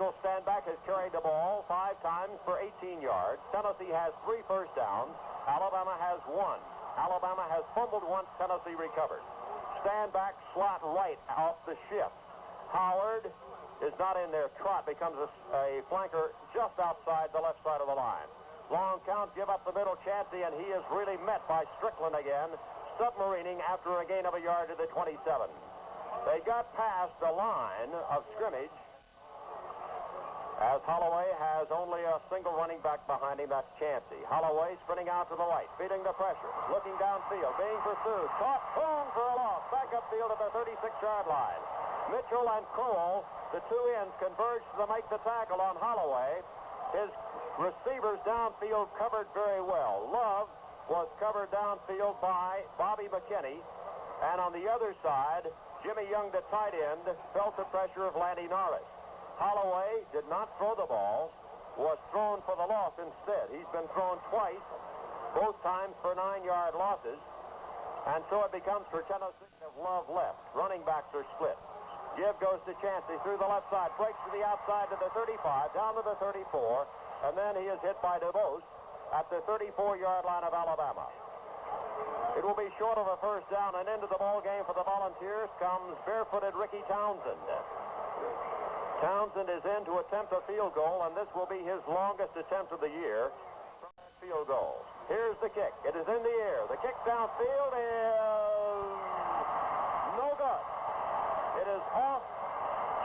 Driscoll Stanback has carried the ball 5 times for 18 yards. Tennessee has 3 first downs. Alabama has 1. Alabama has fumbled once. Tennessee recovered. Stanback slot right off the shift. Howard is not in there. Trot becomes a flanker just outside the left side of the line. Long count, give up the middle, Chancey, and he is really met by Strickland again, submarining after a gain of a yard to the 27. They got past the line of scrimmage as Holloway has only a single running back behind him. That's Chancey. Holloway sprinting out to the right, feeding the pressure, looking downfield, being pursued. Caught, boom, for a loss. Back upfield at the 36-yard line. Mitchell and Kroll, the 2 ends, converged to make the tackle on Holloway. His receivers downfield covered very well. Love was covered downfield by Bobby McKinney. And on the other side, Jimmy Young, the tight end, felt the pressure of Landy Norris. Holloway did not throw the ball, was thrown for the loss instead. He's been thrown twice, both times for 9-yard losses. And so it becomes for Tennessee of Love left. Running backs are split. Give goes to Chancey through the left side, breaks to the outside to the 35, down to the 34, and then he is hit by DeVos at the 34-yard line of Alabama. It will be short of a first down, and into the ball game for the Volunteers comes barefooted Ricky Townsend. Townsend is in to attempt a field goal, and this will be his longest attempt of the year. Field goal. Here's the kick. It is in the air. The kick downfield is no good. It is off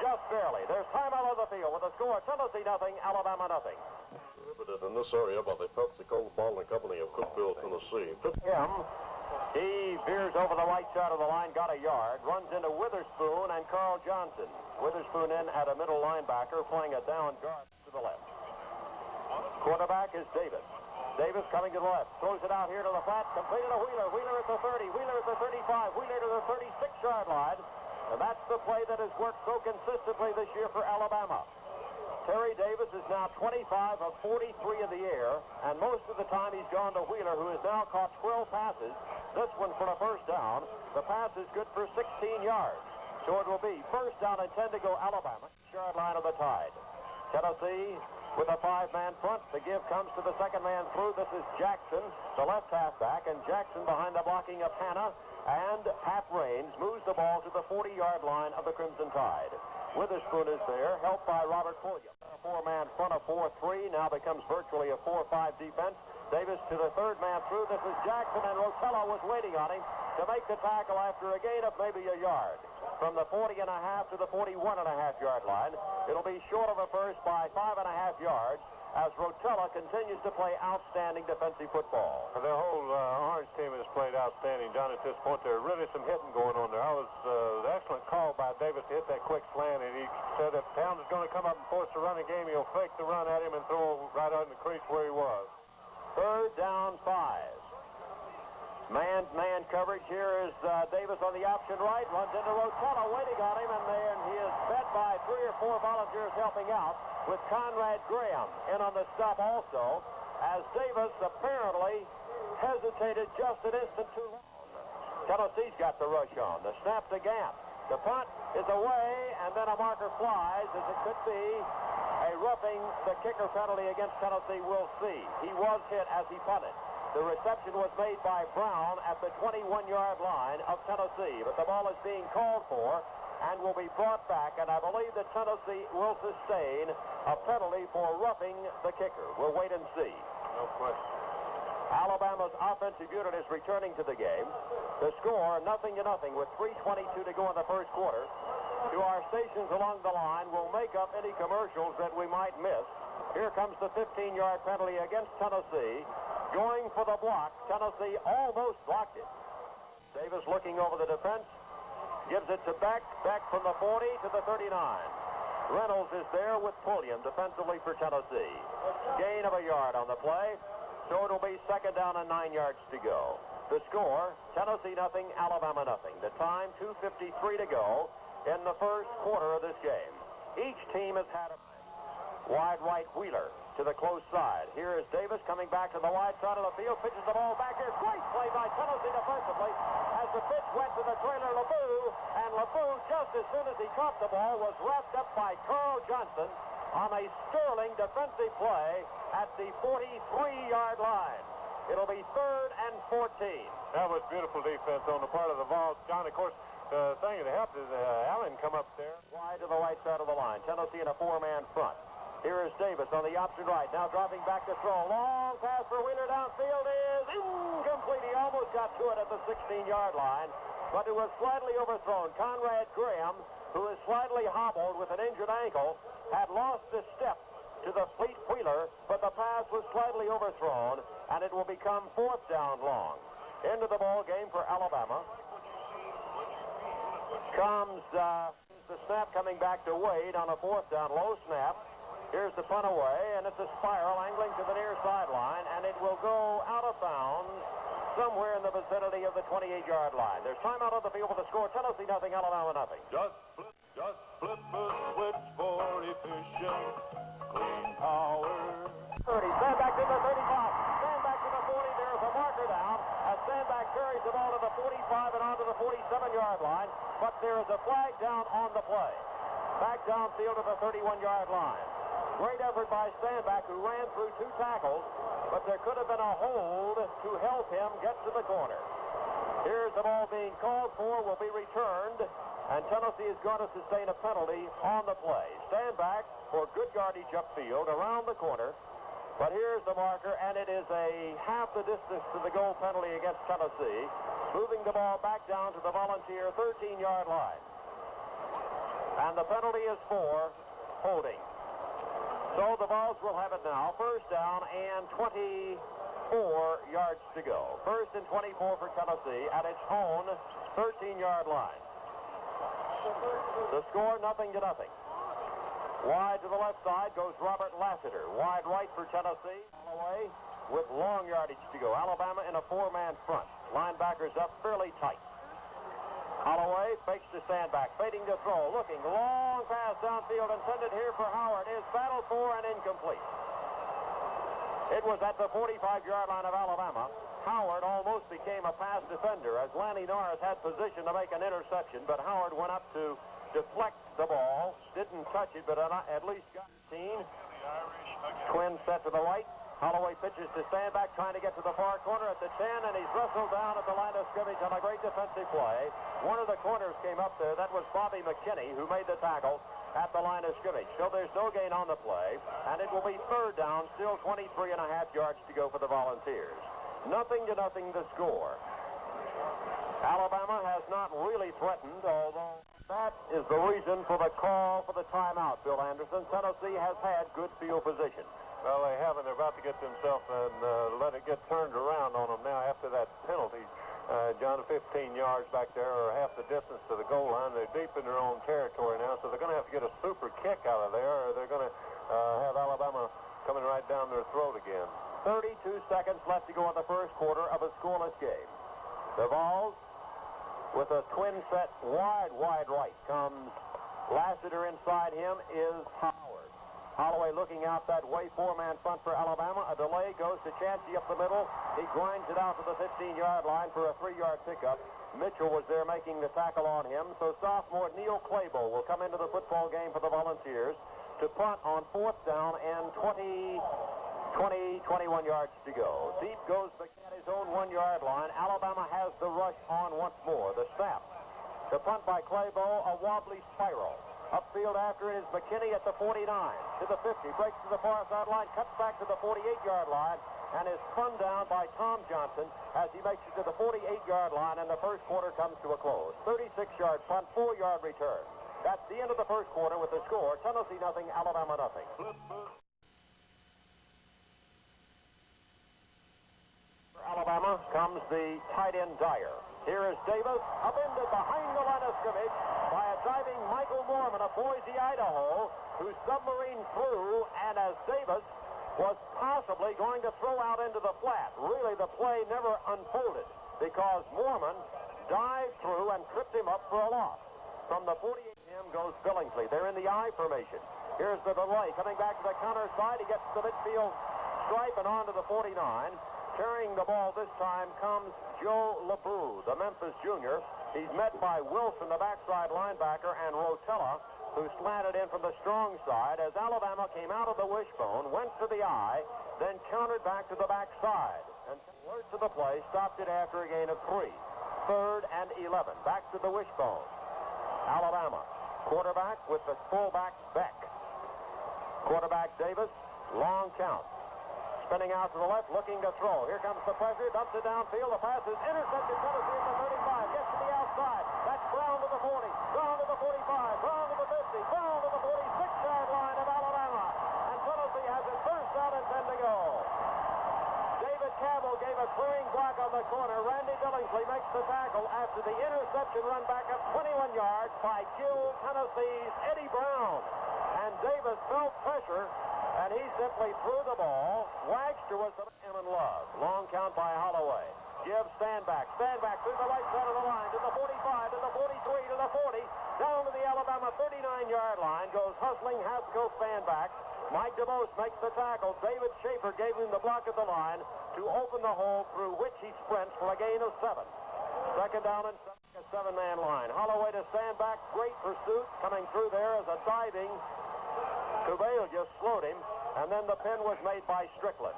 just barely. There's time out of the field with a score Tennessee nothing, Alabama nothing. Prohibited in this area by the Pepsi Cola Bottling Company of Cookeville, Tennessee. He veers over the right side of the line, got a yard, runs into Witherspoon and Carl Johnson. Witherspoon in at a middle linebacker, playing a down guard to the left. Quarterback is Davis. Davis coming to the left, throws it out here to the flat, completed to Wheeler. Wheeler at the 30, Wheeler at the 35, Wheeler to the 36-yard line. And that's the play that has worked so consistently this year for Alabama. Terry Davis is now 25 of 43 in the air, and most of the time he's gone to Wheeler, who has now caught 12 passes. This one for a first down. The pass is good for 16 yards. So it will be first down and 10 to go, Alabama. Yard line of the Tide. Tennessee with a 5-man front. The give comes to the second man through. This is Jackson, the left halfback, and Jackson behind the blocking of Hanna. And Pat Raines moves the ball to the 40-yard line of the Crimson Tide. Witherspoon is there, helped by Robert Pulliam. A 4-man front of 4-3 now becomes virtually a 4-5 defense. Davis to the third man through. This is Jackson, and Rotella was waiting on him to make the tackle after a gain of maybe a yard. From the 40.5 to the 41.5-yard line. It'll be short of a first by 5.5 yards. As Rotella continues to play outstanding defensive football. The whole Orange team has played outstanding down at this point. There's really some hitting going on there. The excellent call by Davis to hit that quick slant, and he said if Towns is going to come up and force a running game, he'll fake the run at him and throw right out in the crease where he was. Third down 5. Man coverage here is Davis on the option right, runs into Rotella, waiting on him, and he is fed by 3 or 4 volunteers helping out, with Conrad Graham in on the stop also, as Davis apparently hesitated just an instant too long. Tennessee's got the rush on. The snap's a gap. The punt is away, and then a marker flies, as it could be a roughing the kicker penalty against Tennessee. We'll see. He was hit as he punted. The reception was made by Brown at the 21-yard line of Tennessee, but the ball is being called for and will be brought back, and I believe that Tennessee will sustain a penalty for roughing the kicker. We'll wait and see. No question. Alabama's offensive unit is returning to the game. The score, 0-0 with 3:22 to go in the first quarter. To our stations along the line, we'll make up any commercials that we might miss. Here comes the 15-yard penalty against Tennessee. Going for the block, Tennessee almost blocked it. Davis looking over the defense. Gives it to Beck from the 40 to the 39. Reynolds is there with Pulliam defensively for Tennessee. Gain of a yard on the play, so it'll be second down and 9 yards to go. The score, Tennessee nothing, Alabama nothing. The time, 2:53 to go in the first quarter of this game. Each team has had a wide right Wheeler to the close side. Here is Davis coming back to the wide side of the field, pitches the ball back here. Great play by Tennessee defensively as the pitch went to the trailer LeBou, and LeBou, just as soon as he caught the ball, was wrapped up by Carl Johnson, on a sterling defensive play at the 43-yard line. It'll be 3rd and 14. That was beautiful defense on the part of the Vols. John, of course, the thing that helped is Allen come up there. Wide to the right side of the line. Tennessee in a 4-man front. Here is Davis on the option right. Now dropping back to throw. Long pass for Wheeler downfield is incomplete. He almost got to it at the 16-yard line, but it was slightly overthrown. Conrad Graham, who is slightly hobbled with an injured ankle, had lost a step to the fleet Wheeler, but the pass was slightly overthrown, and it will become 4th down long. Into the ball game for Alabama. Comes the snap coming back to Wade on a 4th down, low snap. Here's the punt away, and it's a spiral angling to the near sideline, and it will go out of bounds somewhere in the vicinity of the 28-yard line. There's timeout on the field for the score. Tennessee nothing, Alabama nothing. Just flip a switch for efficient, clean power. 30, Sandback to the 35, Sandback to the 40, there's a marker down, as Sandback carries the ball to the 45 and onto the 47-yard line, but there is a flag down on the play. Back downfield to the 31-yard line. Great effort by Sandback, who ran through 2 tackles, but there could have been a hold to help him get to the corner. Here's the ball being called for, will be returned, and Tennessee is going to sustain a penalty on the play. Sandback for good yardage upfield around the corner, but here's the marker, and it is a half the distance to the goal penalty against Tennessee, moving the ball back down to the Volunteer 13-yard line. And the penalty is for holding. So the Vols will have it now. 1st down and 24 yards to go. 1st and 24 for Tennessee at its own 13-yard line. The score, 0-0. Wide to the left side goes Robert Lassiter. Wide right for Tennessee. Holloway with long yardage to go. Alabama in a 4-man front. Linebackers up fairly tight. Holloway fakes to Sandback, fading to throw, looking, long pass downfield intended here for Howard, is battled for and incomplete. It was at the 45-yard line of Alabama. Howard almost became a pass defender as Lanny Norris had position to make an interception, but Howard went up to deflect the ball, didn't touch it, but at least got seen. Twin set to the right. Holloway pitches to Sandback, trying to get to the far corner at the 10, and he's wrestled down at the line of scrimmage on a great defensive play. One of the corners came up there. That was Bobby McKinney, who made the tackle at the line of scrimmage. So there's no gain on the play, and it will be 3rd down, still 23.5 yards to go for the Volunteers. 0-0 the score. Alabama has not really threatened, although that is the reason for the call for the timeout, Bill Anderson. Tennessee has had good field position. Well, they haven't. They're about to get themselves and let it get turned around on them now after that penalty. John, 15 yards back there, or half the distance to the goal line. They're deep in their own territory now, so they're going to have to get a super kick out of there, or they're going to have Alabama coming right down their throat again. 32 seconds left to go in the first quarter of a scoreless game. The Vols, with a twin set wide right, comes Lassiter inside him is Howard. Holloway looking out that way, 4-man front for Alabama. A delay goes to Chancey up the middle. He grinds it out to the 15-yard line for a 3-yard pickup. Mitchell was there making the tackle on him. So sophomore Neil Claybo will come into the football game for the Volunteers to punt on 4th down and 21 yards to go. Deep goes McKinney at his own 1-yard line. Alabama has the rush on once more. The snap. The punt by Claybo, a wobbly spiral. Upfield after it is McKinney at the 49, to the 50, breaks to the far sideline, cuts back to the 48-yard line, and is spun down by Tom Johnson as he makes it to the 48-yard line, and the first quarter comes to a close. 36-yard punt, 4-yard return. That's the end of the first quarter with the score, Tennessee nothing, Alabama nothing. For Alabama comes the tight end Dyer. Here is Davis, upended behind the line of scrimmage by a diving Michael Mormon of Boise, Idaho, who submarined through, and as Davis was possibly going to throw out into the flat. Really, the play never unfolded because Mormon dived through and tripped him up for a loss. From the 48 him goes Billingsley. They're in the I formation. Here's the delay. Coming back to the counter side, he gets to the midfield stripe and on to the 49. Carrying the ball this time comes Joe LeBoux, the Memphis junior. He's met by Wilson, the backside linebacker, and Rotella, who slanted in from the strong side as Alabama came out of the wishbone, went to the eye, then countered back to the backside. And alert to the play, stopped it after a gain of 3. 3rd and 11. Back to the wishbone. Alabama. Quarterback with the fullback Beck. Quarterback Davis. Long count. Spinning out to the left, looking to throw. Here comes the pressure, dumps it downfield. The pass is intercepted. Tennessee at the 35. Gets to the outside. That's Brown to the 40. Brown to the 45. Brown to the 50. Brown to the 46-yard line of Alabama. And Tennessee has it first down and 10 to go. David Campbell gave a clearing block on the corner. Randy Billingsley makes the tackle after the interception run back up 21 yards by Gill, Tennessee's Eddie Brown. And Davis felt pressure, and he simply threw the ball. Wagster was the man in love. Long count by Holloway. Gibbs stand back through the right side of the line to the 45, to the 43, to the 40, down to the Alabama 39-yard line. Goes hustling Haskell stand back. Mike DeBose makes the tackle. David Schaefer gave him the block at the line to open the hole through which he sprints for a gain of 7. Second down and a 7-man line. Holloway to stand back. Great pursuit coming through there as a diving. Cubale just slowed him, and then the pin was made by Strickland.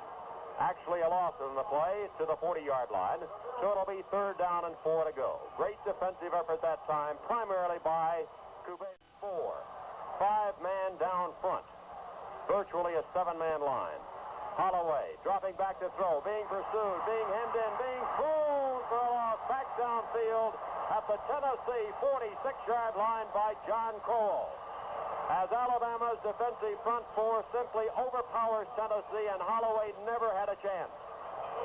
Actually a loss in the play to the 40-yard line, so it'll be 3rd down and 4 to go. Great defensive effort that time, primarily by Cubale. 4. 5-man down front. Virtually a 7-man line. Holloway dropping back to throw, being pursued, being hemmed in, being thrown for a loss back downfield at the Tennessee 46-yard line by John Cole. As Alabama's defensive front four simply overpowers Tennessee, and Holloway never had a chance.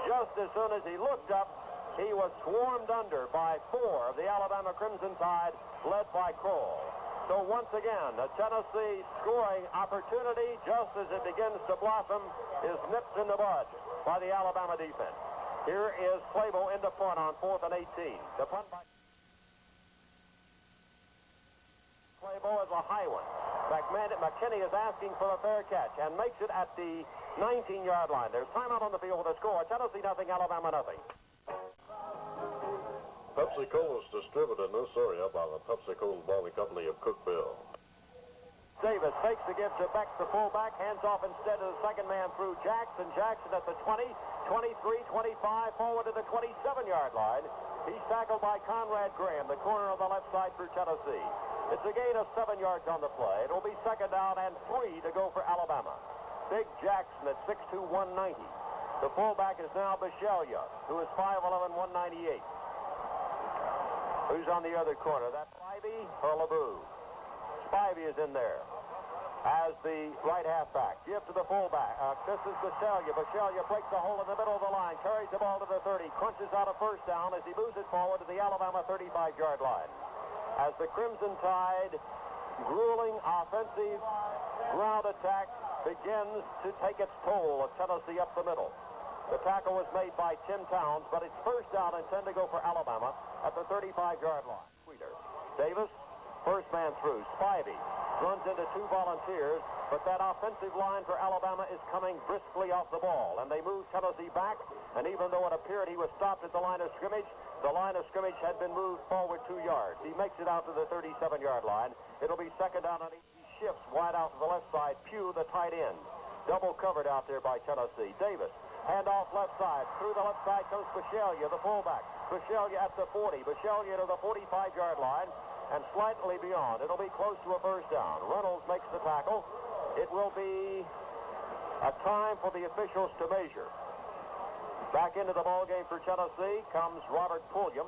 Just as soon as he looked up, he was swarmed under by 4 of the Alabama Crimson Tide, led by Cole. So once again, the Tennessee scoring opportunity, just as it begins to blossom, is nipped in the bud by the Alabama defense. Here is Clabo into punt on 4th and 18. The punt by Clabo is a high one. McKinney is asking for a fair catch and makes it at the 19-yard line. There's timeout on the field with a score. Tennessee nothing, Alabama nothing. Pepsi-Cola is distributed in this area by the Pepsi-Cola Bottling Company of Cookeville. Davis takes the give to Beck, the fullback, hands off instead of the second man through Jackson. Jackson at the 20, 23, 25, forward to the 27-yard line. He's tackled by Conrad Graham, the corner on the left side for Tennessee. It's a gain of 7 yards on the play. It'll be 2nd down and 3 to go for Alabama. Big Jackson at 6'2", 190. The fullback is now Bishelia, who is 5'11", 198. Who's on the other corner? That's Spivey or LeBeau? Spivey is in there as the right halfback. Give to the fullback. This is Bishelia. Bishelia breaks a hole in the middle of the line, carries the ball to the 30, crunches out a first down as he moves it forward to the Alabama 35-yard line. As the Crimson Tide grueling offensive ground attack begins to take its toll of Tennessee up the middle. The tackle was made by Tim Towns, but it's 1st down and 10 to go for Alabama at the 35-yard line. Davis, first man through. Spivey runs into 2 volunteers, but that offensive line for Alabama is coming briskly off the ball, and they move Tennessee back, and even though it appeared he was stopped at the line of scrimmage, the line of scrimmage had been moved forward 2 yards. He makes it out to the 37-yard line. It'll be 2nd down and 8. He shifts wide out to the left side. Pugh, the tight end. Double covered out there by Tennessee. Davis, hand off left side. Through the left side comes Bishelia, the fullback. Bishelia at the 40. Bishelia to the 45-yard line and slightly beyond. It'll be close to a 1st down. Reynolds makes the tackle. It will be a time for the officials to measure. Back into the ballgame for Tennessee comes Robert Pulliam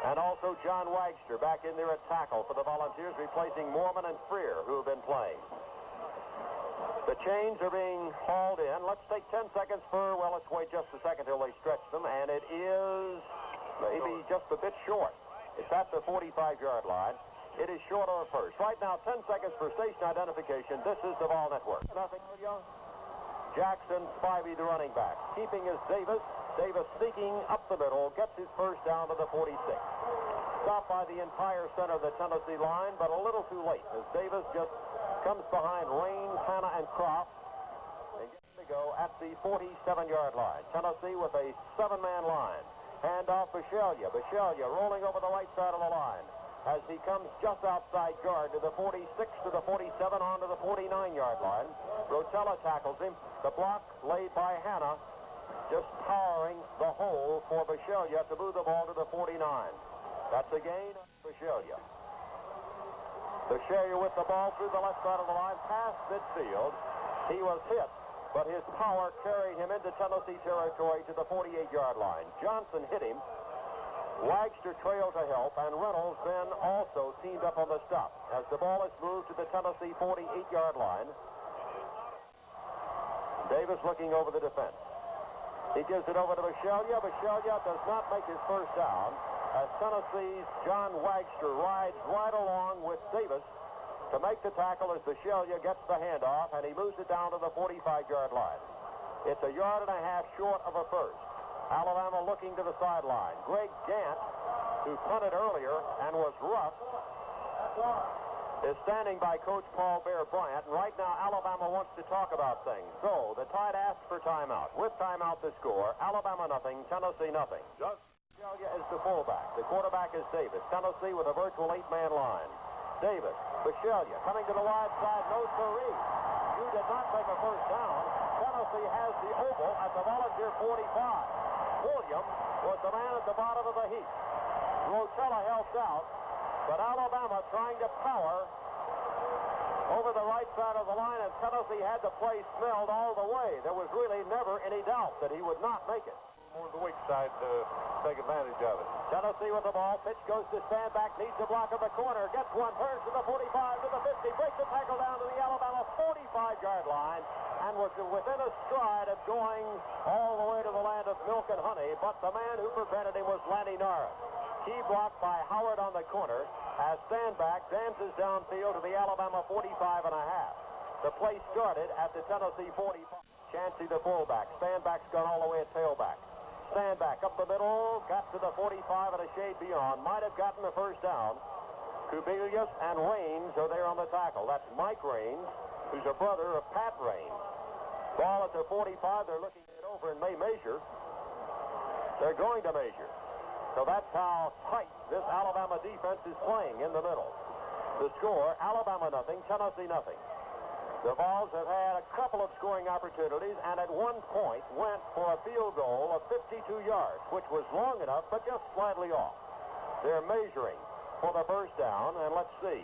and also John Wagster back in there at tackle for the Volunteers, replacing Mormon and Freer, who have been playing. The chains are being hauled in. Let's take 10 seconds for, well, let's wait just a second till they stretch them, and it is maybe just a bit short. It's at the 45-yard line. It is short of a first. Right now, 10 seconds for station identification. This is the Vol Network. Nothing, Jackson, Spivey, the running back. Keeping is Davis. Davis sneaking up the middle, gets his 1st down to the 46. Stopped by the entire center of the Tennessee line, but a little too late as Davis just comes behind Rain, Hanna, and Croft and gets to go at the 47-yard line. Tennessee with a 7-man line. Hand off Bishelia. Bishelia rolling over the right side of the line. as he comes just outside guard to the 46, to the 47, on to the 49-yard line. Rotella tackles him. The block laid by Hanna, just powering the hole for Bisceglia to move the ball to the 49. That's a gain on Bisceglia. Bisceglia with the ball through the left side of the line, past midfield. He was hit, but his power carried him into Tennessee territory to the 48-yard line. Johnson hit him. Wagster trailed to help, and Reynolds then also teamed up on the stop as the ball is moved to the Tennessee 48-yard line. Davis looking over the defense. He gives it over to Bisceglia. Bisceglia does not make his first down as Tennessee's John Wagster rides right along with Davis to make the tackle as Bisceglia gets the handoff, and he moves it down to the 45-yard line. It's a yard and a half short of a first. Alabama looking to the sideline. Greg Gant, who punted earlier and was rough, is standing by Coach Paul Bear Bryant, and right now Alabama wants to talk about things. So the Tide asks for timeout. With timeout the score, Alabama nothing, Tennessee nothing. Bisceglia is the fullback. The quarterback is Davis. Tennessee with a virtual 8-man line. Davis, Bisceglia coming to the wide side. No siree. You did not take a first down. Tennessee has the oval at the Volunteer 45. William was the man at the bottom of the heap. Rotella helped out, but Alabama trying to power over the right side of the line, and Tennessee had the play smelled all the way. There was really never any doubt that he would not make it. More the weak side to take advantage of it. Tennessee with the ball. Pitch goes to Standback. Needs a block of the corner. Gets one. Turns to the 45, to the 50. Breaks the tackle down to the Alabama 45-yard line. And was within a stride of going all the way to the land of milk and honey. But the man who prevented him was Lanny Norris. Key block by Howard on the corner as Standback dances downfield to the Alabama 45 and a half. The play started at the Tennessee 45. Chancey the fullback. Standback's gone all the way at tailback. Standback up the middle, got to the 45 and a shade beyond. Might have gotten the first down. Kubilius and Raines are there on the tackle. That's Mike Raines, who's a brother of Pat Raines. Ball at the 45. They're looking it over and may measure. They're going to measure. So that's how tight this Alabama defense is playing in the middle. The score, Alabama nothing, Tennessee nothing. The Vols have had a couple of scoring opportunities and at one point went for a field goal of 52 yards, which was long enough but just slightly off. They're measuring for the first down, and let's see.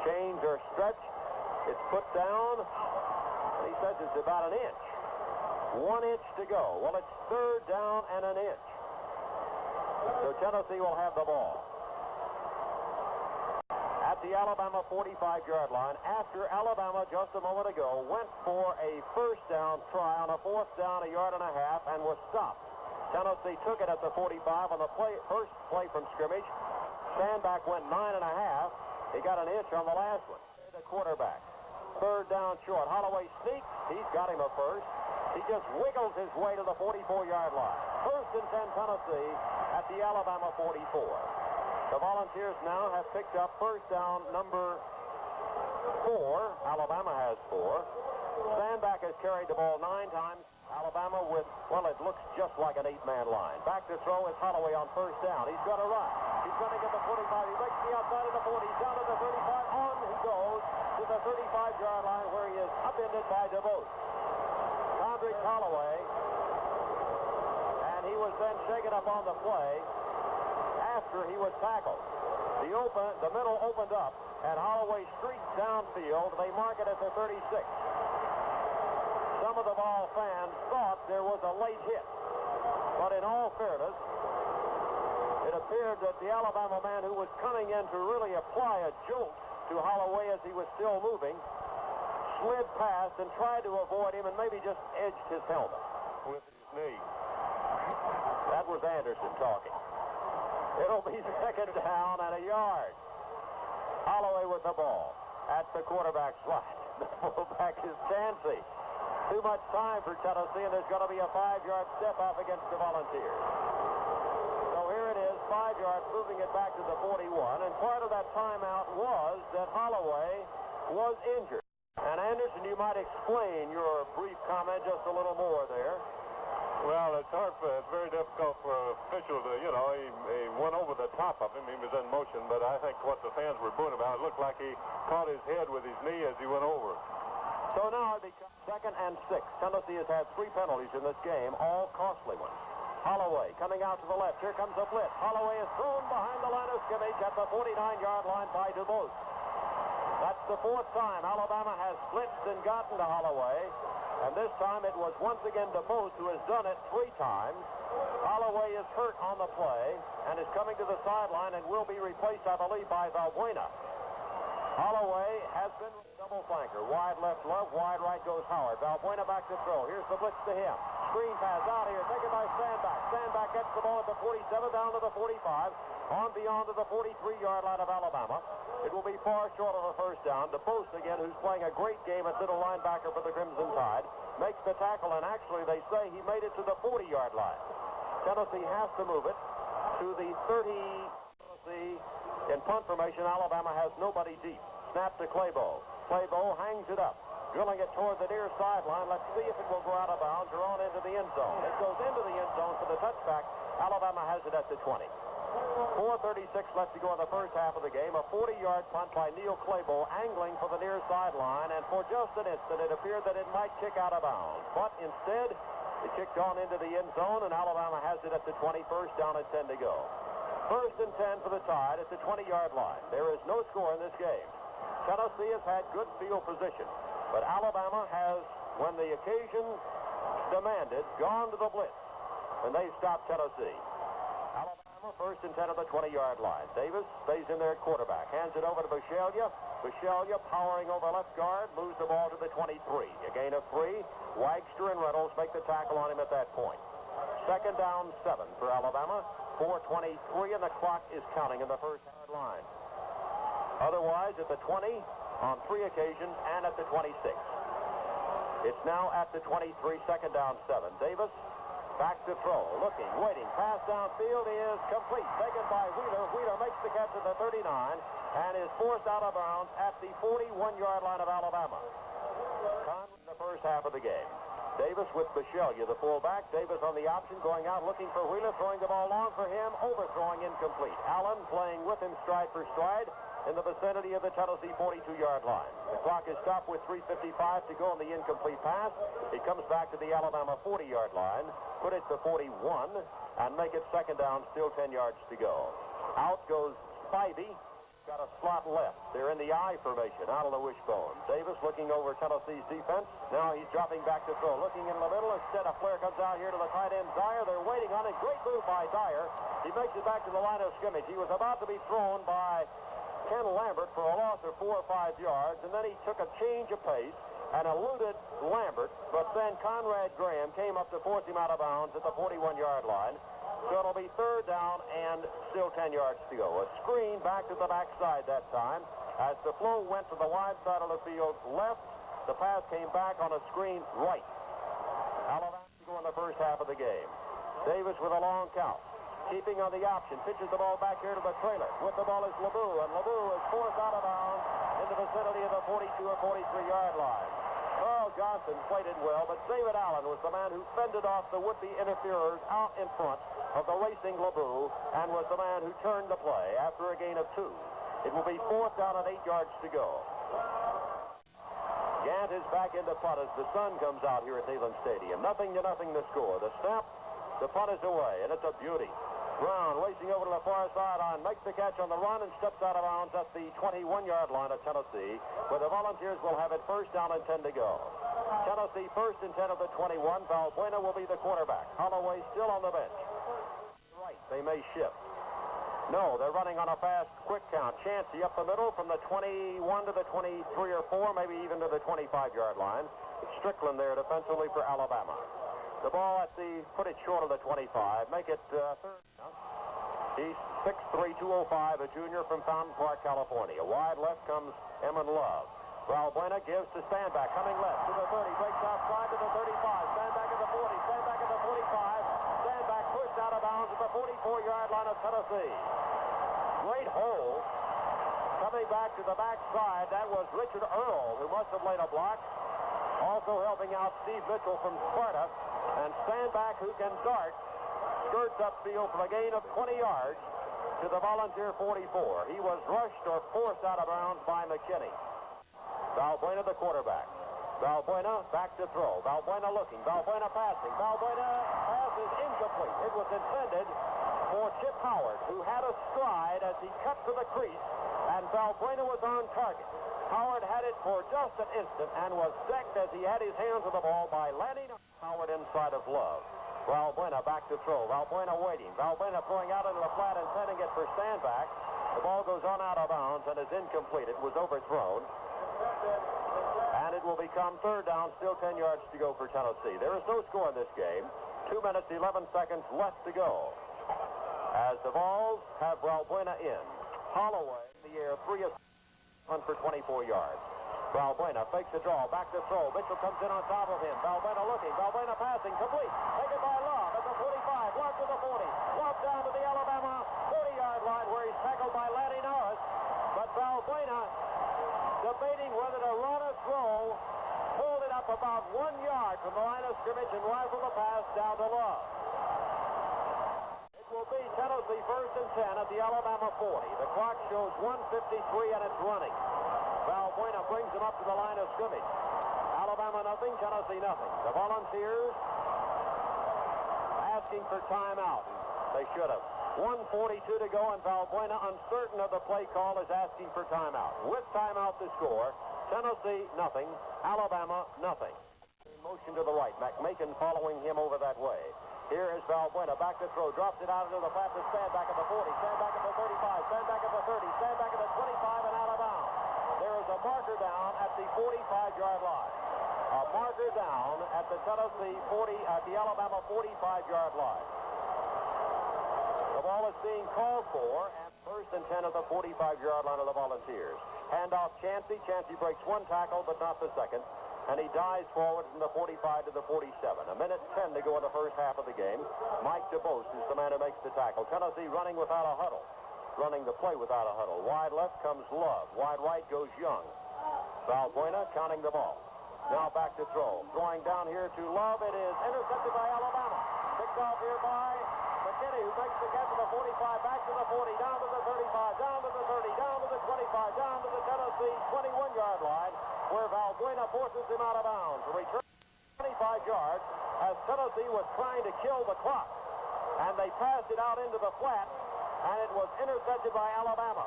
Chains are stretched. It's put down. He says it's about an inch. 1 inch to go. Well, it's third down and an inch. So Tennessee will have the ball at the Alabama 45-yard line after Alabama just a moment ago went for a first down try on a fourth down, a yard and a half, and was stopped. Tennessee took it at the 45 on the first play from scrimmage. Standback went 9 and a half. He got an inch on the last one. The quarterback. Third down short. Holloway sneaks. He's got him a first. He just wiggles his way to the 44-yard line. First and 10 Tennessee at the Alabama 44. The Volunteers now have picked up first down number 4. Alabama has 4. Standback has carried the ball 9 times. Alabama with, well, it looks just like an 8-man line. Back to throw is Holloway on first down. He's going to run. He's running at the 45. He breaks the outside of the 40. Down to the 35. On he goes to the 35-yard line where he is upended by DeVos. Condredge Holloway. And he was then shaken up on the play after he was tackled. The middle opened up, and Holloway streaked downfield. They mark it at the 36. Some of the Vol fans thought there was a late hit. But in all fairness, it appeared that the Alabama man who was coming in to really apply a jolt to Holloway as he was still moving slid past and tried to avoid him and maybe just edged his helmet with his knee. That was Anderson talking. It'll be second down and a yard. Holloway with the ball at the quarterback slot. The fullback is Chancey. Too much time for Tennessee, and there's going to be a 5-yard step off against the Volunteers. So here it is, 5 yards, moving it back to the 41, and part of that timeout was that Holloway was injured. And Anderson, you might explain your brief comment just a little more there. Well, it's it's very difficult for an official to, you know, he went over the top of him. He was in motion, but I think what the fans were booing about, it looked like he caught his head with his knee as he went over. So now it becomes 2nd and 6. Tennessee has had 3 penalties in this game, all costly ones. Holloway coming out to the left. Here comes a blitz. Holloway is thrown behind the line of scrimmage at the 49-yard line by DuBose. That's the 4th time Alabama has blitzed and gotten to Holloway. And this time it was once again DuBose who has done it 3 times. Holloway is hurt on the play and is coming to the sideline and will be replaced, I believe, by Valbuena. Holloway has been double flanker. Wide left Love, wide right goes Howard. Valbuena back to throw. Here's the blitz to him. Screen pass out here, taken by Sandback. Sandback gets the ball at the 47, down to the 45, on beyond to the 43-yard line of Alabama. It will be far short of a first down. DuBose again, who's playing a great game at middle linebacker for the Crimson Tide, makes the tackle, and actually they say he made it to the 40-yard line. Tennessee has to move it to the 30. Tennessee in punt formation. Alabama has nobody deep. Snap to Claybo. Claybo hangs it up, drilling it toward the near sideline. Let's see if it will go out of bounds or on into the end zone. It goes into the end zone for the touchback. Alabama has it at the 20. 4:36 left to go in the first half of the game. A 40-yard punt by Neil Claybo, angling for the near sideline, and for just an instant it appeared that it might kick out of bounds. But instead, it kicked on into the end zone, and Alabama has it at the 20, first down and 10 to go. 1st and 10 for the Tide at the 20-yard line. There is no score in this game. Tennessee has had good field position, but Alabama has, when the occasion demanded, gone to the blitz, and they stopped Tennessee. Alabama 1st and 10 at the 20-yard line. Davis stays in there at quarterback, hands it over to Bisceglia. Bisceglia powering over left guard, moves the ball to the 23. A gain of 3. Wagster and Reynolds make the tackle on him at that point. 2nd down 7 for Alabama. 4:23, and the clock is counting in the first yard line. Otherwise, at the 20, on 3 occasions, and at the 26. It's now at the 23, 2nd down 7. Davis back to throw, looking, waiting. Pass downfield is complete. Taken by Wheeler. Wheeler makes the catch at the 39 and is forced out of bounds at the 41-yard line of Alabama. In the first half of the game. Davis with Bisceglia, the fullback. Davis on the option, going out, looking for Wheeler, throwing the ball long for him, overthrowing incomplete. Allen playing with him stride for stride in the vicinity of the Tennessee 42-yard line. The clock is stopped with 3:55 to go on the incomplete pass. It comes back to the Alabama 40-yard line, put it to 41, and make it 2nd down, still 10 yards to go. Out goes Spivey. Got a slot left. They're in the I formation, out of the wishbone. Davis looking over Tennessee's defense. Now he's dropping back to throw. Looking in the middle. Instead, a flare comes out here to the tight end, Dyer. They're waiting on it. Great move by Dyer. He makes it back to the line of scrimmage. He was about to be thrown by Ken Lambert for a loss of 4 or 5 yards, and then he took a change of pace and eluded Lambert, but then Conrad Graham came up to force him out of bounds at the 41-yard line. So it'll be 3rd down and still 10 yards to go. A screen back to the backside that time. As the flow went to the wide side of the field left, the pass came back on a screen right. Alabama to go in the first half of the game. Davis with a long count. Keeping on the option. Pitches the ball back here to the trailer. With the ball is LeBeau, and LeBeau is forced out of bounds in the vicinity of the 42 or 43-yard line. Carl Johnson played it well, but David Allen was the man who fended off the would-be interferers out in front of the racing LeBeau and was the man who turned the play after a gain of 2. It will be 4th down and 8 yards to go. Gant is back in the punt as the sun comes out here at Neyland Stadium. 0-0 the score. The snap, the punt is away, and it's a beauty. Brown racing over to the far sideline, makes the catch on the run and steps out of bounds at the 21-yard line of Tennessee, where the Volunteers will have it 1st down and 10 to go. Tennessee 1st and 10 of the 21. Valbuena will be the quarterback. Holloway still on the bench. Right, they may shift. No, they're running on a fast, quick count. Chancey up the middle from the 21 to the 23 or 4, maybe even to the 25-yard line. It's Strickland there defensively for Alabama. The ball at the, put it short of the 25, make it 3rd down. He's 6'3", 205, a junior from Fountain Park, California. Wide left comes Emmon Love. Valbuena gives to Sandback, coming left to the 30, breaks outside to the 35, Sandback at the 40, Sandback at the 45, Sandback pushed out of bounds at the 44-yard line of Tennessee. Great hole. Coming back to the backside, that was Richard Earl, who must have laid a block Also helping out Steve Mitchell from Sparta. And Standback, who can dart, skirts upfield for a gain of 20 yards to the Volunteer 44. He was rushed or forced out of bounds by McKinney. Valbuena, the quarterback. Valbuena back to throw. Valbuena looking. Valbuena passing. Valbuena pass is incomplete. It was intended for Chip Howard, who had a stride as he cut to the crease, and Valbuena was on target. Howard had it for just an instant and was decked as he had his hands on the ball by landing Howard inside of Love. Valbuena back to throw. Valbuena waiting. Valbuena throwing out into the flat, intending it for Standback. The ball goes on out of bounds and is incomplete. It was overthrown. And it will become third down, still 10 yards to go for Tennessee. There is no score in this game. 2 minutes, 11 seconds left to go. As the Vols have Valbuena in. Holloway in the air, 3 of 1 for 24 yards. Valbuena fakes the draw, back to throw. Mitchell comes in on top of him. Valbuena looking. Valbuena passing, complete. Taken by Love at the 45. Love to the 40. Love down to the Alabama 40-yard line where he's tackled by Lanny Norris. But Valbuena, debating whether to run or throw, pulled it up about 1 yard from the line of scrimmage and rifled the pass down to Love. It will be Tennessee first and 10 at the Alabama 40. The clock shows 1:53 and it's running. Valbuena brings him up to the line of scrimmage. Alabama nothing, Tennessee nothing. The Volunteers asking for timeout. They should have. 1:42 to go, and Valbuena, uncertain of the play call, is asking for timeout. With timeout to score, Tennessee nothing, Alabama nothing. In motion to the right, McMakin following him over that way. Here is Valbuena, back to throw, drops it out into the flat to Standback at the 40, Standback at the 35, Standback at the 30, Standback at the 25, and out of bounds. There is a marker down at the 45-yard line. A marker down at the Tennessee 40, at the Alabama 45-yard line. The ball is being called for, and first and 10 at the 45-yard line of the Volunteers. Handoff Chancey. Chancey breaks one tackle, but not the second. And he dives forward from the 45 to the 47. A minute 10 to go in the first half of the game. Mike DeBose is the man who makes the tackle. Tennessee running without a huddle. Running the play without a huddle. Wide left comes Love. Wide right goes Young. Valbuena counting the ball. Now back to throw. Throwing down here to Love. It is intercepted by Alabama. Picked off here by McKinney, who makes the catch to the 45, back to the 40, down to the 35, down to the 30, down to the 25, down to the Tennessee 21-yard line, where Valbuena forces him out of bounds. A return 25 yards as Tennessee was trying to kill the clock. And they passed it out into the flat, and it was intercepted by Alabama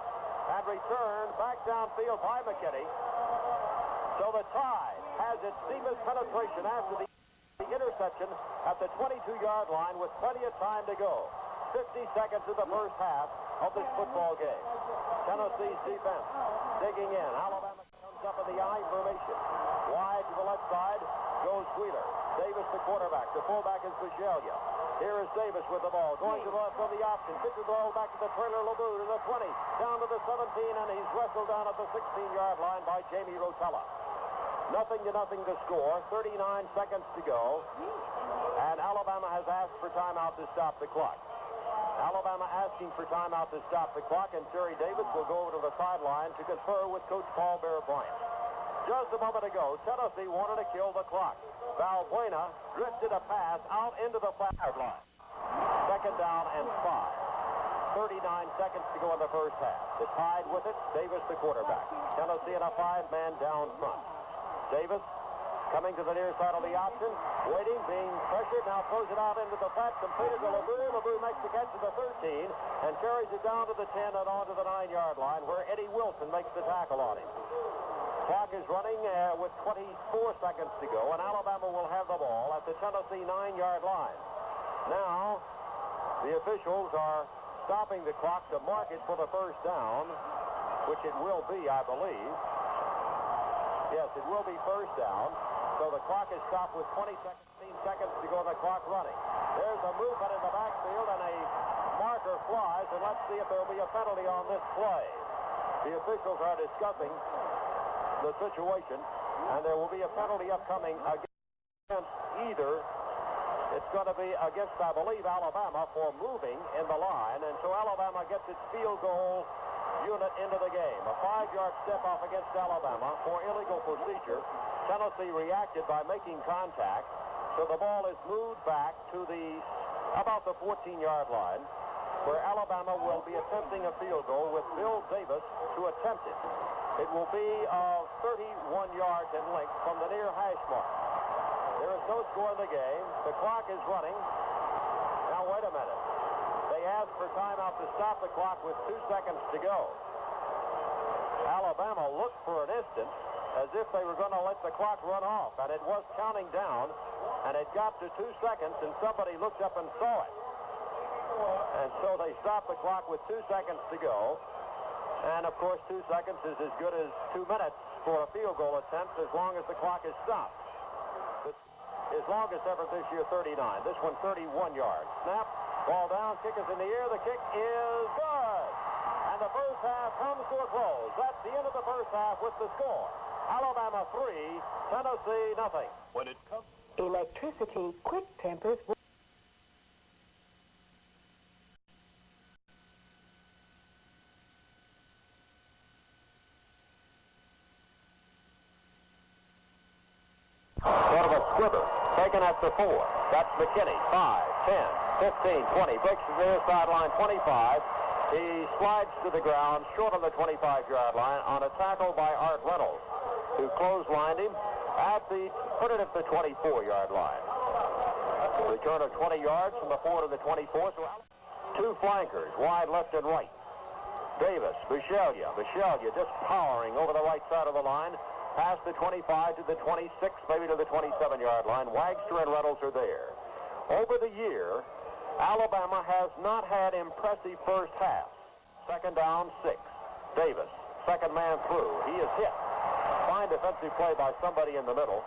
and returned back downfield by McKinney. So the Tide has its deepest penetration after the interception at the 22-yard line with plenty of time to go. 50 seconds in the first half of this football game. Tennessee's defense digging in. Alabama comes up in the I formation. Wide to the left side goes Wheeler. Davis, the quarterback. The fullback is Bishalia. Here is Davis with the ball. Going to the left on the option. Pitches the ball back to the trailer LeBoux to the 20. Down to the 17, and he's wrestled down at the 16-yard line by Jamie Rotella. Nothing to score. 39 seconds to go. And Alabama has asked for timeout to stop the clock. Alabama asking for timeout to stop the clock, and Terry Davis will go over to the sideline to confer with Coach Paul Bear Bryant. Just a moment ago, Tennessee wanted to kill the clock. Valbuena drifted a pass out into the flat line. Second down and 5. 39 seconds to go in the first half. The Tide with it, Davis the quarterback. Tennessee in a 5-man down front. Davis coming to the near side of the option, waiting, being pressured, now throws it out into the flat, completed to LeBoux. LeBoux makes the catch to the 13 and carries it down to the 10 and on to the 9-yard line where Eddie Wilson makes the tackle on him. Clock is running with 24 seconds to go, and Alabama will have the ball at the Tennessee 9-yard line. Now, the officials are stopping the clock to mark it for the first down, which it will be, I believe. Yes, it will be first down. So the clock is stopped with 16 seconds to go, the clock running. There's a movement in the backfield, and a marker flies, and let's see if there will be a penalty on this play. The officials are discussing the situation, and there will be a penalty upcoming against either. It's going to be against, I believe, Alabama for moving in the line, and so Alabama gets its field goal unit into the game. A 5-yard step off against Alabama for illegal procedure, Tennessee reacted by making contact, so the ball is moved back to about the 14-yard line, where Alabama will be attempting a field goal with Bill Davis to attempt it. It will be 31 yards in length from the near hash mark. There is no score in the game. The clock is running. Now, wait a minute. They asked for timeout to stop the clock with 2 seconds to go. Alabama looked for an instant as if they were going to let the clock run off, and it was counting down, and it got to 2 seconds, and somebody looked up and saw it. And so they stopped the clock with 2 seconds to go. And, of course, 2 seconds is as good as 2 minutes for a field goal attempt as long as the clock is stopped. But his longest effort this year, 39. This one, 31 yards. Snap, ball down, kick is in the air. The kick is good. And the first half comes to a close. That's the end of the first half with the score. Alabama 3, Tennessee nothing. When it comes... Electricity, quick tempers... Sort of a squibber. Taken at the 4. That's McKinney. 5, 10, 15, 20. Breaks the near sideline, 25. He slides to the ground short of the 25-yard line on a tackle by Art Reynolds, who clotheslined him put it at the 24-yard line. Return of 20 yards from the 4 to the 24. So 2 flankers, wide left and right. Davis, Bishelia just powering over the right side of the line. Past the 25 to the 26, maybe to the 27-yard line. Wagster and Reynolds are there. Over the year, Alabama has not had impressive first half. Second down, 6. Davis, second man through. He is hit. Fine defensive play by somebody in the middle.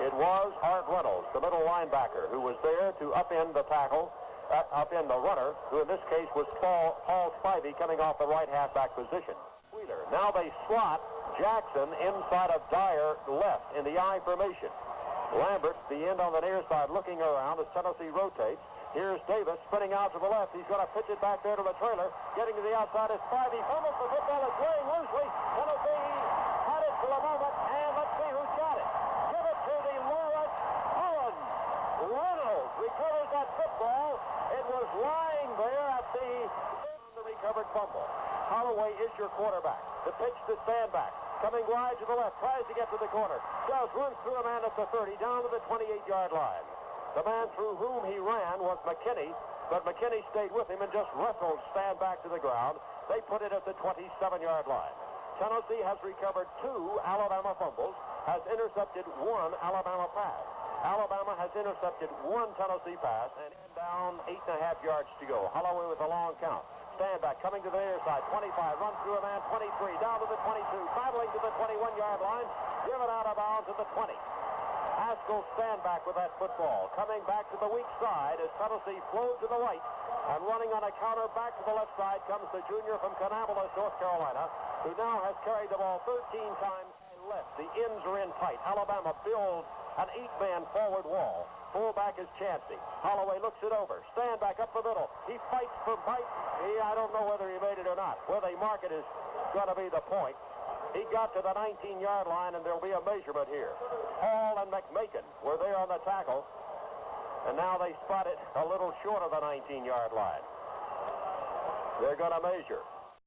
It was Art Reynolds, the middle linebacker, who was there to upend the tackle, upend the runner, who in this case was Paul Spivey coming off the right halfback position. Wheeler. Now they slot Jackson inside of Dyer left in the I formation. Lambert, the end on the near side, looking around as Tennessee rotates. Here's Davis spinning out to the left. He's going to pitch it back there to the trailer. Getting to the outside is Spivey. Fumbles the football. Is laying loosely. Tennessee had it for a moment, and let's see who's got it. Give it to the Lawrence Collins. Reynolds recovers that football. It was lying there at the recovered fumble. Holloway is your quarterback. The pitch to stand back. Coming wide to the left. Tries to get to the corner. Does run through a man at the 30 down to the 28-yard line. The man through whom he ran was McKinney, but McKinney stayed with him and just wrestled stand back to the ground. They put it at the 27-yard line. Tennessee has recovered 2 Alabama fumbles, has intercepted 1 Alabama pass. Alabama has intercepted 1 Tennessee pass, and down 8.5 yards to go. Holloway with a long count. Stand back, coming to the near side, 25, runs through a man, 23, down to the 22, traveling to the 21-yard line, given out of bounds at the 20. Haskell stand back with that football. Coming back to the weak side as Tennessee flows to the right. And running on a counter back to the left side comes the junior from Kannapolis, North Carolina, who now has carried the ball 13 times left. The ends are in tight. Alabama builds an 8-man forward wall. Fullback is Chancey. Holloway looks it over. Stand back up the middle. He fights for bite. I don't know whether he made it or not. Where they mark it is going to be the point. He got to the 19-yard line, and there'll be a measurement here. Hall and McMakin were there on the tackle, and now they spot it a little short of the 19-yard line. They're going to measure.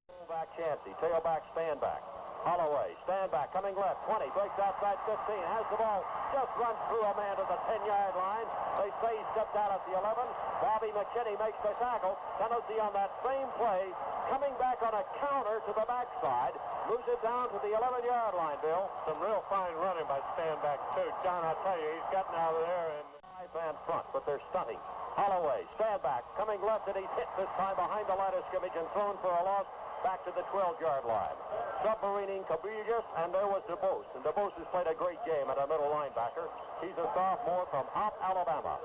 Fullback Chancey, tailback stand back. Holloway, stand back, coming left, 20, breaks outside 15, has the ball, just runs through a man to the 10-yard line. They say he stepped out at the 11. Bobby McKinney makes the tackle. Tennessee on that same play, coming back on a counter to the backside, moves it down to the 11-yard line, Bill. Some real fine running by Standback, too. John, I tell you, he's gotten out of there and... 5-man front, but they're stunting. Holloway, stand back, coming left, and he's hit this time behind the line of scrimmage and thrown for a loss back to the 12-yard line. Submarining Cabillas, and there was DeBose. And DeBose has played a great game at a middle linebacker. He's a sophomore from Alabama.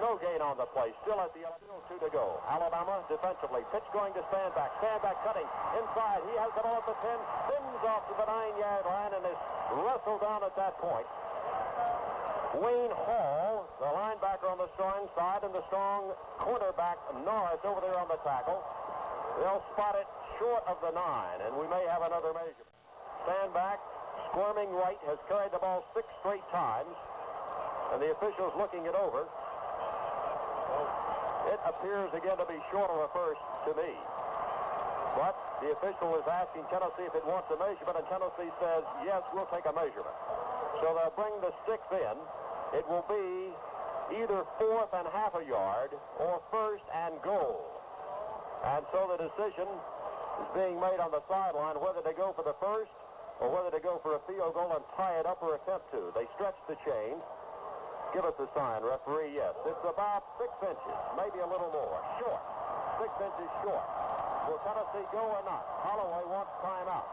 No gain on the play. Still at the 2 to go. Alabama defensively. Pitch going to stand back. Stand back cutting. Inside. He has the ball at the 10. Spins off to the 9-yard line and is wrestled down at that point. Wayne Hall, the linebacker on the strong side, and the strong cornerback Norris over there on the tackle. They'll spot it short of the 9, and we may have another measurement. Stand back, squirming right, has carried the ball 6 straight times, and the official's looking it over. It appears again to be short of a first to me. But the official is asking Tennessee if it wants a measurement, and Tennessee says, yes, we'll take a measurement. So they'll bring the sixth in. It will be either 4th and half a yard or 1st and goal. And so the decision is being made on the sideline whether to go for the first or whether to go for a field goal and tie it up or attempt to. They stretch the chain. Give us a sign, referee. Yes, it's about 6 inches, maybe a little more. Short. 6 inches short. Will Tennessee go or not? Holloway wants timeout.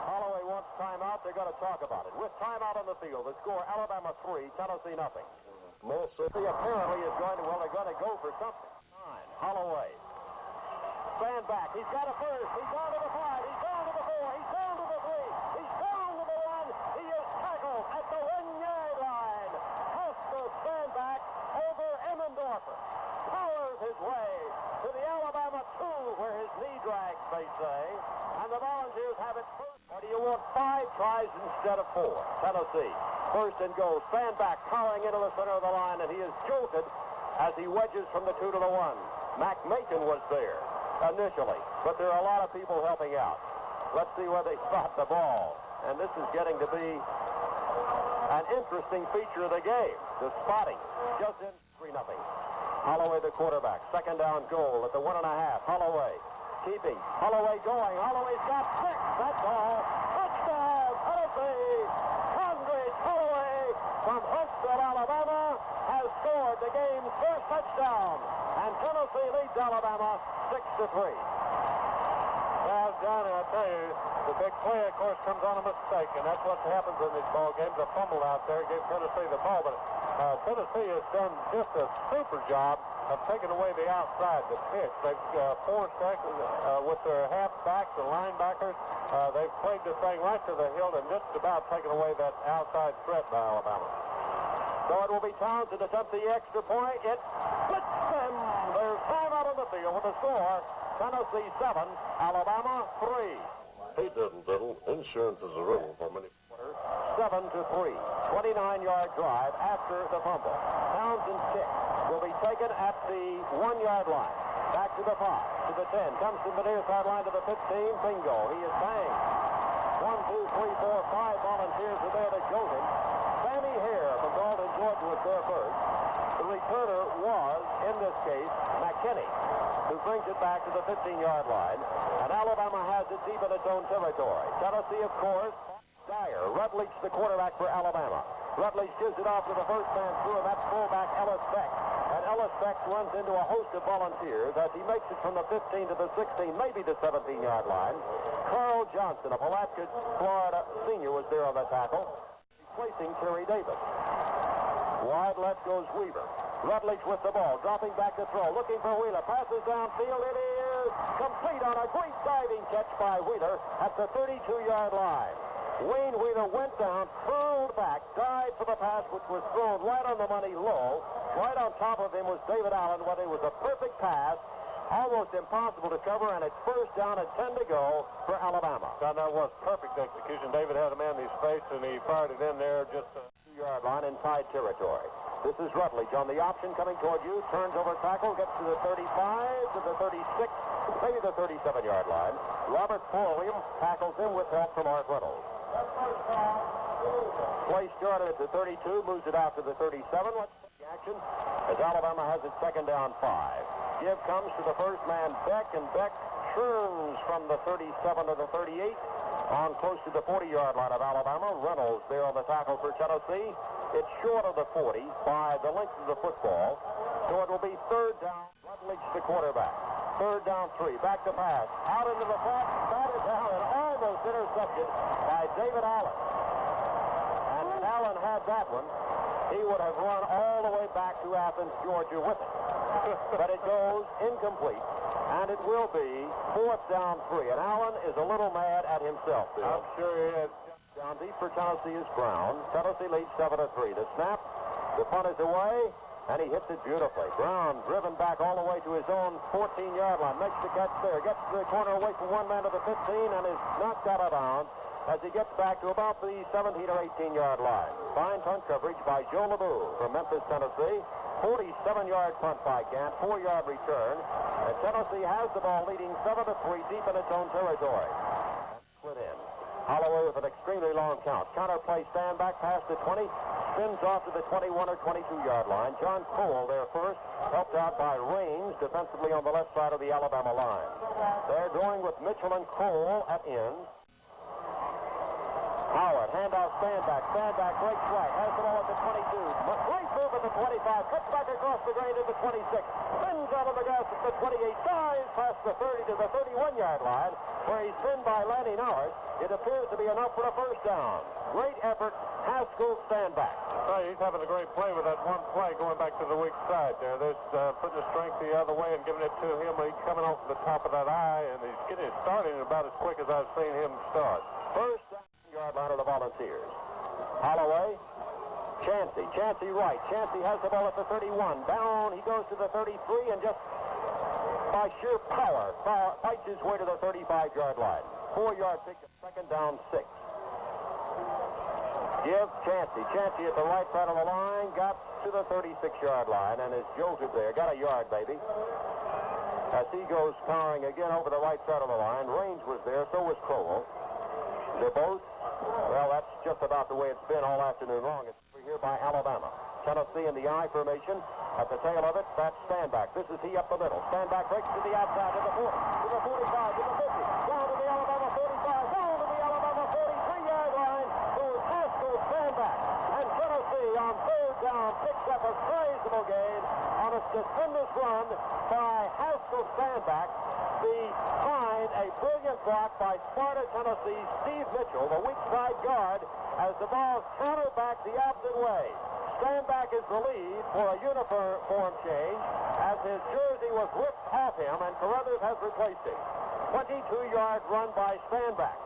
Holloway wants timeout. They're going to talk about it. With timeout on the field, the score, Alabama 3, Tennessee nothing. He apparently is going to, well, they're going to go for something. 9, Holloway. Stand back. He's got a first. He's down to the 5. He's down to the 4. He's down to the 3. He's down to the 1. He is tackled at the 1-yard line. Has to stand back over Emmendorfer. Powers his way to the Alabama 2 where his knee drags, they say. And the Volunteers have it first. Or do you want 5 tries instead of 4? Tennessee. First and goal. Stand back, powering into the center of the line, and he is jolted as he wedges from the 2 to the 1. Mac Macon was there initially, but there are a lot of people helping out. Let's see where they spot the ball. And this is getting to be an interesting feature of the game. The spotting. Just in 3-0. Holloway, the quarterback. Second down goal at the 1.5. Holloway keeping. Holloway going. Holloway's got 6. That's all. Touchdown, Tennessee. Condredge Holloway from Huntsville, Alabama, has scored the game's first touchdown. And Tennessee leads Alabama 6-3. Well, Johnny, I tell you, the big play, of course, comes on a mistake, and that's what happens in these ball games. A fumble out there gave Tennessee the ball, but Tennessee has done just a super job of taking away the outside, the pitch. They've forced with their halfbacks and linebackers. They've played the thing right to the hill and just about taken away that outside threat by Alabama. So it will be Townsend to attempt the extra point. It splits them. There's time out on the field with the score. Tennessee 7, Alabama 3. He didn't diddle. Insurance is a riddle for many. 7-3. 29-yard drive after the fumble. Townsend's kick will be taken at the 1-yard line. Back to the 5, to the 10. Comes to the near sideline to the 15. Bingo. He is banged. 1, 2, 3, 4, 5 Volunteers are there to jolt him. Sammy Hare from Dalton, Georgia was there first. The returner was, in this case, McKinney, who brings it back to the 15-yard line. And Alabama has it deep in its own territory. Tennessee, of course, Dyer. Rutledge, the quarterback for Alabama. Rutledge gives it off to the first man through, and that's fullback Ellis Beck. And Ellis Beck runs into a host of Volunteers as he makes it from the 15 to the 16, maybe the 17-yard line. Carl Johnson, a Pulaski, Florida senior, was there on the tackle, replacing Terry Davis. Wide left goes Weaver. Rutledge with the ball, dropping back to throw, looking for Wheeler. Passes downfield. It is complete on a great diving catch by Wheeler at the 32-yard line. Wayne Wheeler went down, curled back, dived for the pass, which was thrown right on the money low. Right on top of him was David Allen, where it was a perfect pass, almost impossible to cover, and it's first down and 10 to go for Alabama. Now, that was perfect execution. David had a man in his face, and he fired it in there just a 2-yard line inside territory. This is Rutledge on the option coming toward you. Turns over tackle, gets to the 35, to the 36, maybe the 37-yard line. Robert Pulliam tackles him with help from Art Reynolds. Play started at the 32, moves it out to the 37. Let's see the action as Alabama has it second down 5. Give comes to the first man, Beck, and Beck churns from the 37 to the 38 on close to the 40-yard line of Alabama. Reynolds there on the tackle for Tennessee. It's short of the 40 by the length of the football, so it will be third down. Rutledge, the quarterback. Third down 3. Back to pass. Out into the flat. Batted down and almost intercepted by David Allen. And if Allen had that one, he would have run all the way back to Athens, Georgia with it. But it goes incomplete, and it will be fourth down 3. And Allen is a little mad at himself, Bill. I'm sure he is. Down deep for Tennessee is Brown. Tennessee leads 7-3. The snap, the punt is away, and he hits it beautifully. Brown driven back all the way to his own 14-yard line. Makes the catch there. Gets to the corner away from one man to the 15 and is knocked out of bounds as he gets back to about the 17 or 18-yard line. Fine punt coverage by Joe LeBeau from Memphis, Tennessee. 47-yard punt by Gant, 4-yard return. And Tennessee has the ball leading 7-3 deep in its own territory. Split in. Holloway with an extremely long count. Counter play, stand back past the 20. Spins off to the 21 or 22-yard line. John Cole there first, helped out by Raines defensively on the left side of the Alabama line. They're going with Mitchell and Cole at ends. Howard, handoff, stand back, breaks right, has the ball at the 22. Great move at the 25, cuts back across the grain to the 26. Spins out of the gas at the 28, dives past the 30 to the 31-yard line, where he's pinned by Lanny Norris. It appears to be enough for a first down. Great effort, Haskell stand back. Well, he's having a great play with that one play going back to the weak side there. There's putting the strength the other way and giving it to him. He's coming off the top of that eye, and he's getting it started about as quick as I've seen him start. First down. Yard line of the Volunteers. Holloway, Chancey right. Chancey has the ball at the 31. Down, he goes to the 33, and just by sheer power fights his way to the 35-yard line. 4-yard pickup, second down, 6. Give Chancey at the right side of the line, got to the 36-yard line, and is jolted there. Got a yard, baby. As he goes powering again over the right side of the line. Raines was there, so was Crowell. They're both, well, that's just about the way it's been all afternoon long. It's over here by Alabama. Tennessee in the I formation. At the tail of it, that's stand back. This is he up the middle. Stand back breaks to the outside, to the 40, to the 45, to the 50, down to the Alabama 45, down to the Alabama 43-yard line. Goes Haskell, stand back. And Tennessee on third down picks up a sizable gain on a stupendous run by Haskell, stand back. Behind a brilliant block by Sparta, Tennessee, Steve Mitchell, the weak side guard, as the ball countered back the opposite way. Stand back is relieved for a uniform change as his jersey was ripped off him, and Carruthers has replaced him. 22-yard run by stand back.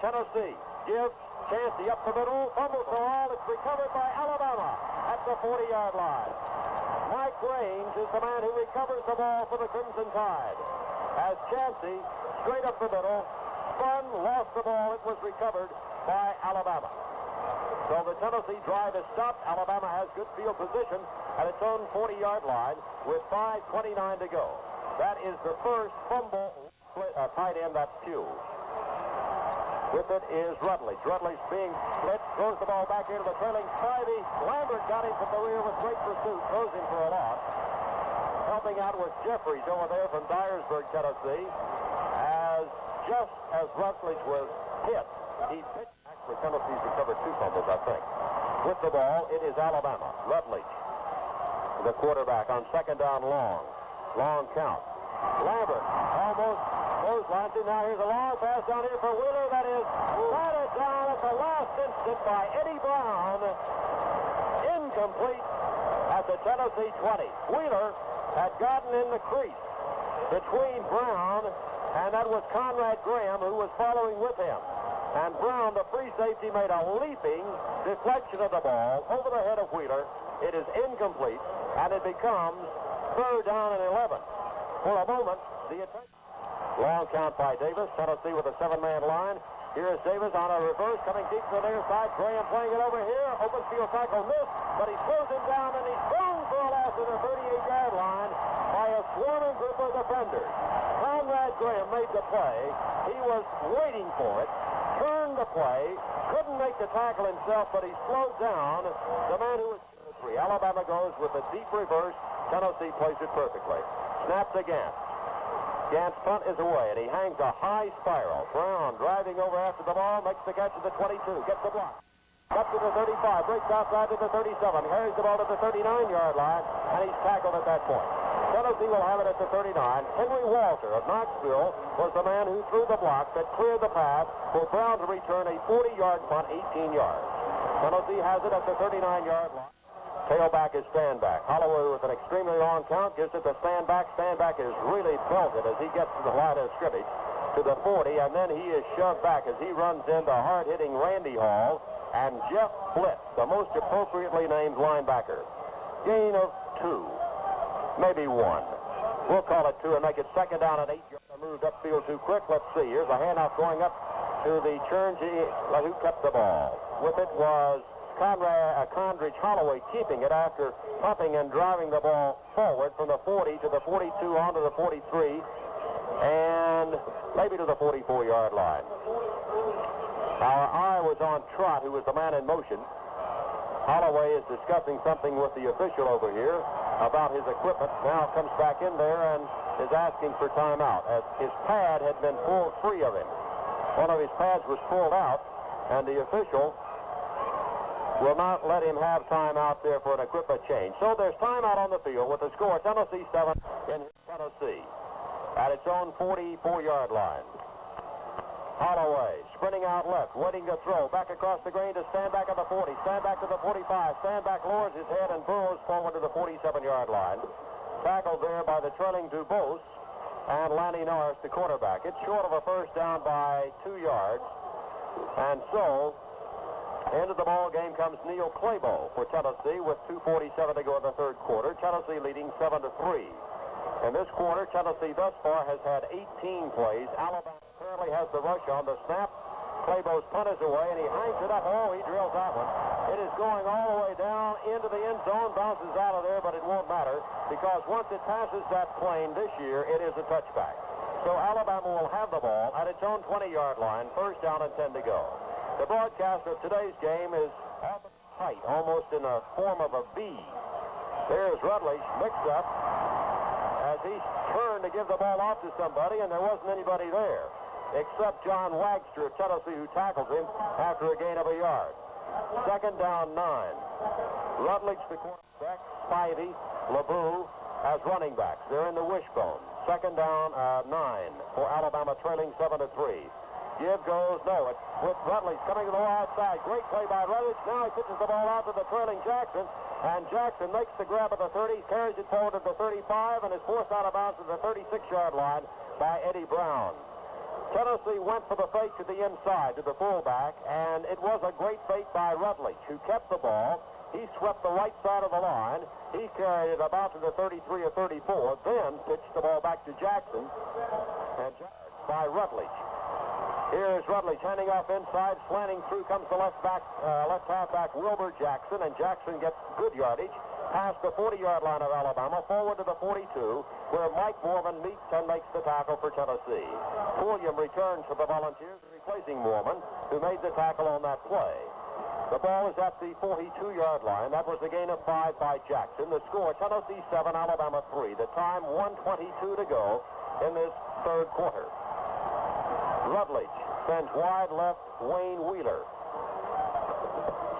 Tennessee gives Chancey up the middle, fumbles the ball. It's recovered by Alabama at the 40-yard line. Mike Raines is the man who recovers the ball for the Crimson Tide. As Chancey, straight up the middle, spun, lost the ball. It was recovered by Alabama. So the Tennessee drive is stopped. Alabama has good field position at its own 40-yard line with 5:29 to go. That is the first fumble tight end. That's Pugh. With it is Rutledge. Rutledge being split, throws the ball back into the trailing Spivey. Lambert got him from the rear with great pursuit, throws him for a loss. Helping out was Jeffries over there from Dyersburg, Tennessee. Just as Rutledge was hit, he pitched. Actually, Tennessee's recovered 2 fumbles, I think. With the ball, it is Alabama. Rutledge, the quarterback, on second down long. Long count. Lambert almost clotheslines him. Now here's a long pass down here for Wheeler. That is batted down at the last instant by Eddie Brown. Incomplete at the Tennessee 20. Wheeler had gotten in the crease between Brown, and that was Conrad Graham, who was following with him. And Brown, the free safety, made a leaping deflection of the ball over the head of Wheeler. It is incomplete, and it becomes third down and 11. For a moment, the attempt. Long count by Davis. Tennessee with a 7-man line. Here is Davis on a reverse, coming deep to the near side. Graham playing it over here. Open field tackle missed, but he throws him down, and he's thrown for a loss at the 38-yard line by a swarming group of defenders. Conrad Graham made the play. He was waiting for it, turned the play, couldn't make the tackle himself, but he slowed down the man who was 3. Alabama goes with a deep reverse. Tennessee plays it perfectly. Snaps again. Gant's punt is away, and he hangs a high spiral. Brown driving over after the ball, makes the catch at the 22, gets the block. Up to the 35, breaks outside to the 37, carries the ball to the 39-yard line, and he's tackled at that point. Tennessee will have it at the 39. Henry Walter of Knoxville was the man who threw the block that cleared the path for Brown to return a 40-yard punt, 18 yards. Tennessee has it at the 39-yard line. Tailback is stand back. Holloway with an extremely long count gives it to stand back. Stand back is really belted as he gets to the line of scrimmage to the 40, and then he is shoved back as he runs into hard-hitting Randy Hall and Jeff Blitz, the most appropriately named linebacker. Gain of 2, maybe 1. We'll call it 2 and make it second down at 8 yards. Moved upfield too quick. Let's see. Here's a handoff going up to the Cherngy, who kept the ball. With it was Condredge Holloway keeping it after pumping and driving the ball forward from the 40 to the 42 onto the 43 and maybe to the 44-yard line. Our eye was on Trott, who was the man in motion. Holloway is discussing something with the official over here about his equipment. Now comes back in there and is asking for timeout as his pad had been pulled free of him. One of his pads was pulled out, and the official will not let him have time out there for an equipment change. So there's timeout on the field with the score Tennessee 7 in Tennessee at its own 44-yard line. Holloway sprinting out left, waiting to throw. Back across the green to stand back at the 40. Stand back to the 45. Stand back lowers his head and burrows forward to the 47-yard line. Tackled there by the trailing Dubose and Lanny Norris, the quarterback. It's short of a first down by 2 yards. And so into the ball game comes Neil Clabo for Tennessee with 2:47 to go in the third quarter. Tennessee leading 7-3. In this quarter, Tennessee thus far has had 18 plays. Alabama currently has the rush on the snap. Clabo's punt is away, and he hangs it up. Oh, he drills that one. It is going all the way down into the end zone, bounces out of there, but it won't matter because once it passes that plane this year, it is a touchback. So Alabama will have the ball at its own 20-yard line, first down and 10 to go. The broadcast of today's game is off at height, almost in the form of a V. There's Rutledge mixed up as he turned to give the ball off to somebody, and there wasn't anybody there except John Wagster of Tennessee, who tackled him after a gain of a yard. Second down, 9. Rutledge, the quarterback, Spivey, LeBeau as running backs. They're in the wishbone. Second down, 9 for Alabama, trailing 7-3. Give goes, no. It's with Rutledge coming to the wide side. Great play by Rutledge. Now he pitches the ball out to the trailing Jackson, and Jackson makes the grab at the 30, carries it forward to the 35, and is forced out of bounds at the 36-yard line by Eddie Brown. Tennessee went for the fake to the inside, to the fullback, and it was a great fake by Rutledge, who kept the ball. He swept the right side of the line. He carried it about to the 33 or 34, then pitched the ball back to Jackson, and by Rutledge. Here is Rutledge handing off inside, slanting through comes the left halfback Wilbur Jackson, and Jackson gets good yardage past the 40-yard line of Alabama, forward to the 42, where Mike Mormon meets and makes the tackle for Tennessee. William returns for the Volunteers, replacing Mormon, who made the tackle on that play. The ball is at the 42-yard line. That was the gain of 5 by Jackson. The score, Tennessee 7, Alabama 3. The time, 1:22 to go in this third quarter. Rutledge sends wide left Wayne Wheeler.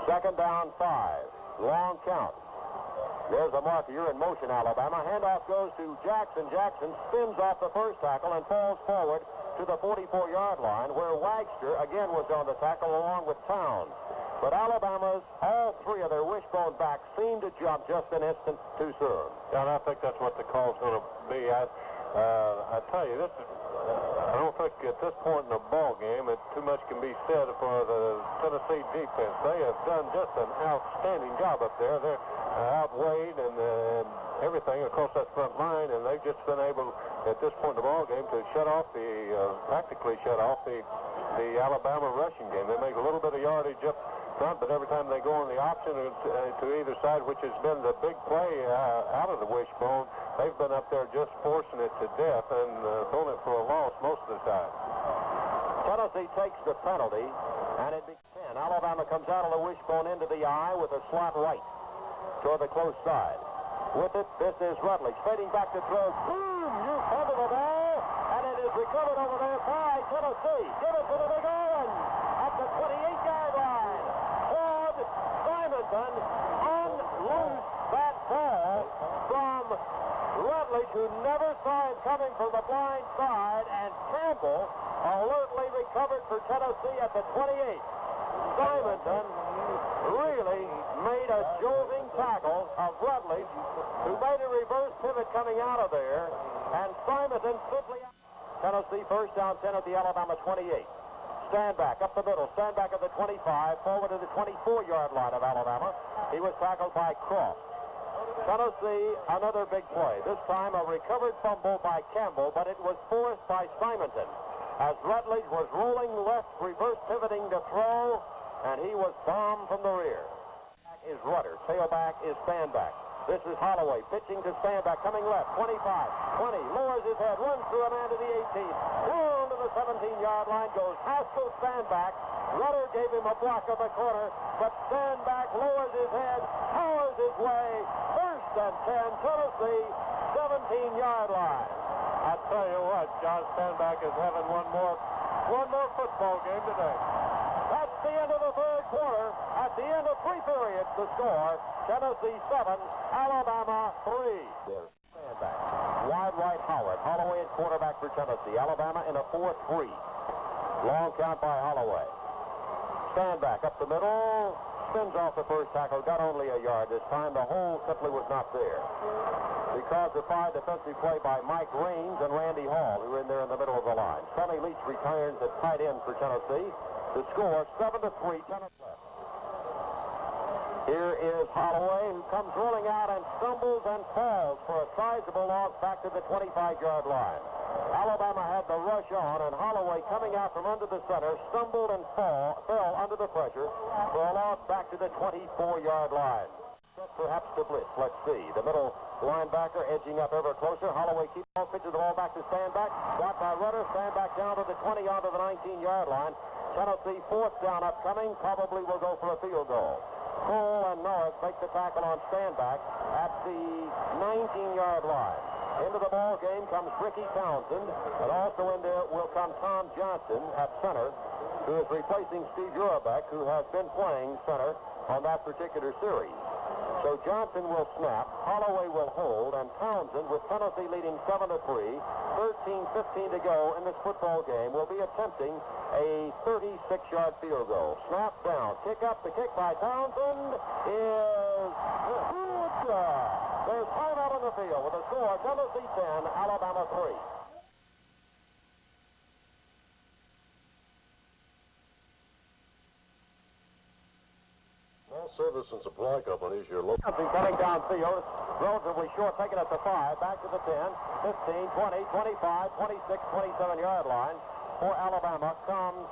Second down, 5. Long count. There's a marker. You're in motion, Alabama. Handoff goes to Jackson. Jackson spins off the first tackle and falls forward to the 44-yard line, where Wagster again was on the tackle along with Towns. But Alabama's, all 3 of their wishbone backs seem to jump just an instant too soon. And I think that's what the call's going to be. I tell you, this is, I don't think at this point in the ball game that too much can be said for the Tennessee defense. They have done just an outstanding job up there. They're outweighed and everything across that front line, and they've just been able, at this point in the ball game, to shut off practically shut off the Alabama rushing game. They make a little bit of yardage up front, but every time they go on the option to either side, which has been the big play out of the wishbone, they've been up there just forcing it to death and throwing it for a loss most of the time. Tennessee takes the penalty, and it becomes 10. Alabama comes out of the wishbone into the eye with a slot right toward the close side. With it, this is Rutledge fading back to throw. Boom! You fumble the ball, and it is recovered over there by Tennessee. Give it to the big Owen at the 28-yard line. Claude Simonson unloosed that ball from Rutledge, who never saw him coming from the blind side, and Campbell alertly recovered for Tennessee at the 28. Simonson really made a jolting tackle of Rutledge, who made a reverse pivot coming out of there, and Simonson simply out. Tennessee first down 10 at the Alabama 28. Stand back up the middle, stand back at the 25, forward to the 24-yard line of Alabama. He was tackled by Cross. Tennessee, another big play. This time a recovered fumble by Campbell, but it was forced by Simonson. as Rutledge was rolling left, reverse pivoting to throw, and he was bombed from the rear. Back is Rudder. Tailback is Standback. This is Holloway pitching to Standback, coming left, 25, 20, lowers his head, runs through a man to the 18, down to the 17-yard line, goes Haskell Standback. Rudder gave him a block of the corner, but Standback lowers his head, powers his way, first and 10, Tennessee, 17-yard line. I tell you what, John Standback is having one more football game today. That's the end of the third quarter. At the end of 3 periods, the score, Tennessee 7, Alabama 3. There's Standback. Wide right Howard. Holloway at quarterback for Tennessee. Alabama in a 4-3. Long count by Holloway. Standback up the middle. Spins off the first tackle. Got only a yard this time. The hole simply was not there. Because of 5 defensive play by Mike Raines and Randy Hall, who were in there in the middle of the line. Sonny Leach returns at tight end for Tennessee. The score, 7-3, Tennessee left. Here is Holloway, who comes rolling out and stumbles and falls for a sizable loss back to the 25-yard line. Alabama had the rush on, and Holloway, coming out from under the center, stumbled and fell under the pressure for a loss back to the 24-yard line. Perhaps to blitz. Let's see. The middle linebacker edging up ever closer. Holloway keeps on, pitches the ball back to Standback. Got by Rudder. Standback down to the 20, onto the 19-yard line. Tennessee 4th down upcoming. Probably will go for a field goal. Cole and Norris make the tackle on Standback at the 19-yard line. Into the ball game comes Ricky Townsend, and also in there will come Tom Johnson at center, who is replacing Steve Uribeck, who has been playing center on that particular series. So Johnson will snap, Holloway will hold, and Townsend, with Tennessee leading 7-3, 13-15 to go in this football game, will be attempting a 36-yard field goal. Snap down, kick up, the kick by Townsend is good. There's time out on the field with a score, Tennessee 10, Alabama 3. Service and Supply Companies, your local. Coming downfield, relatively short, taken at the 5, back to the 10, 15, 20, 25, 26, 27-yard line. For Alabama comes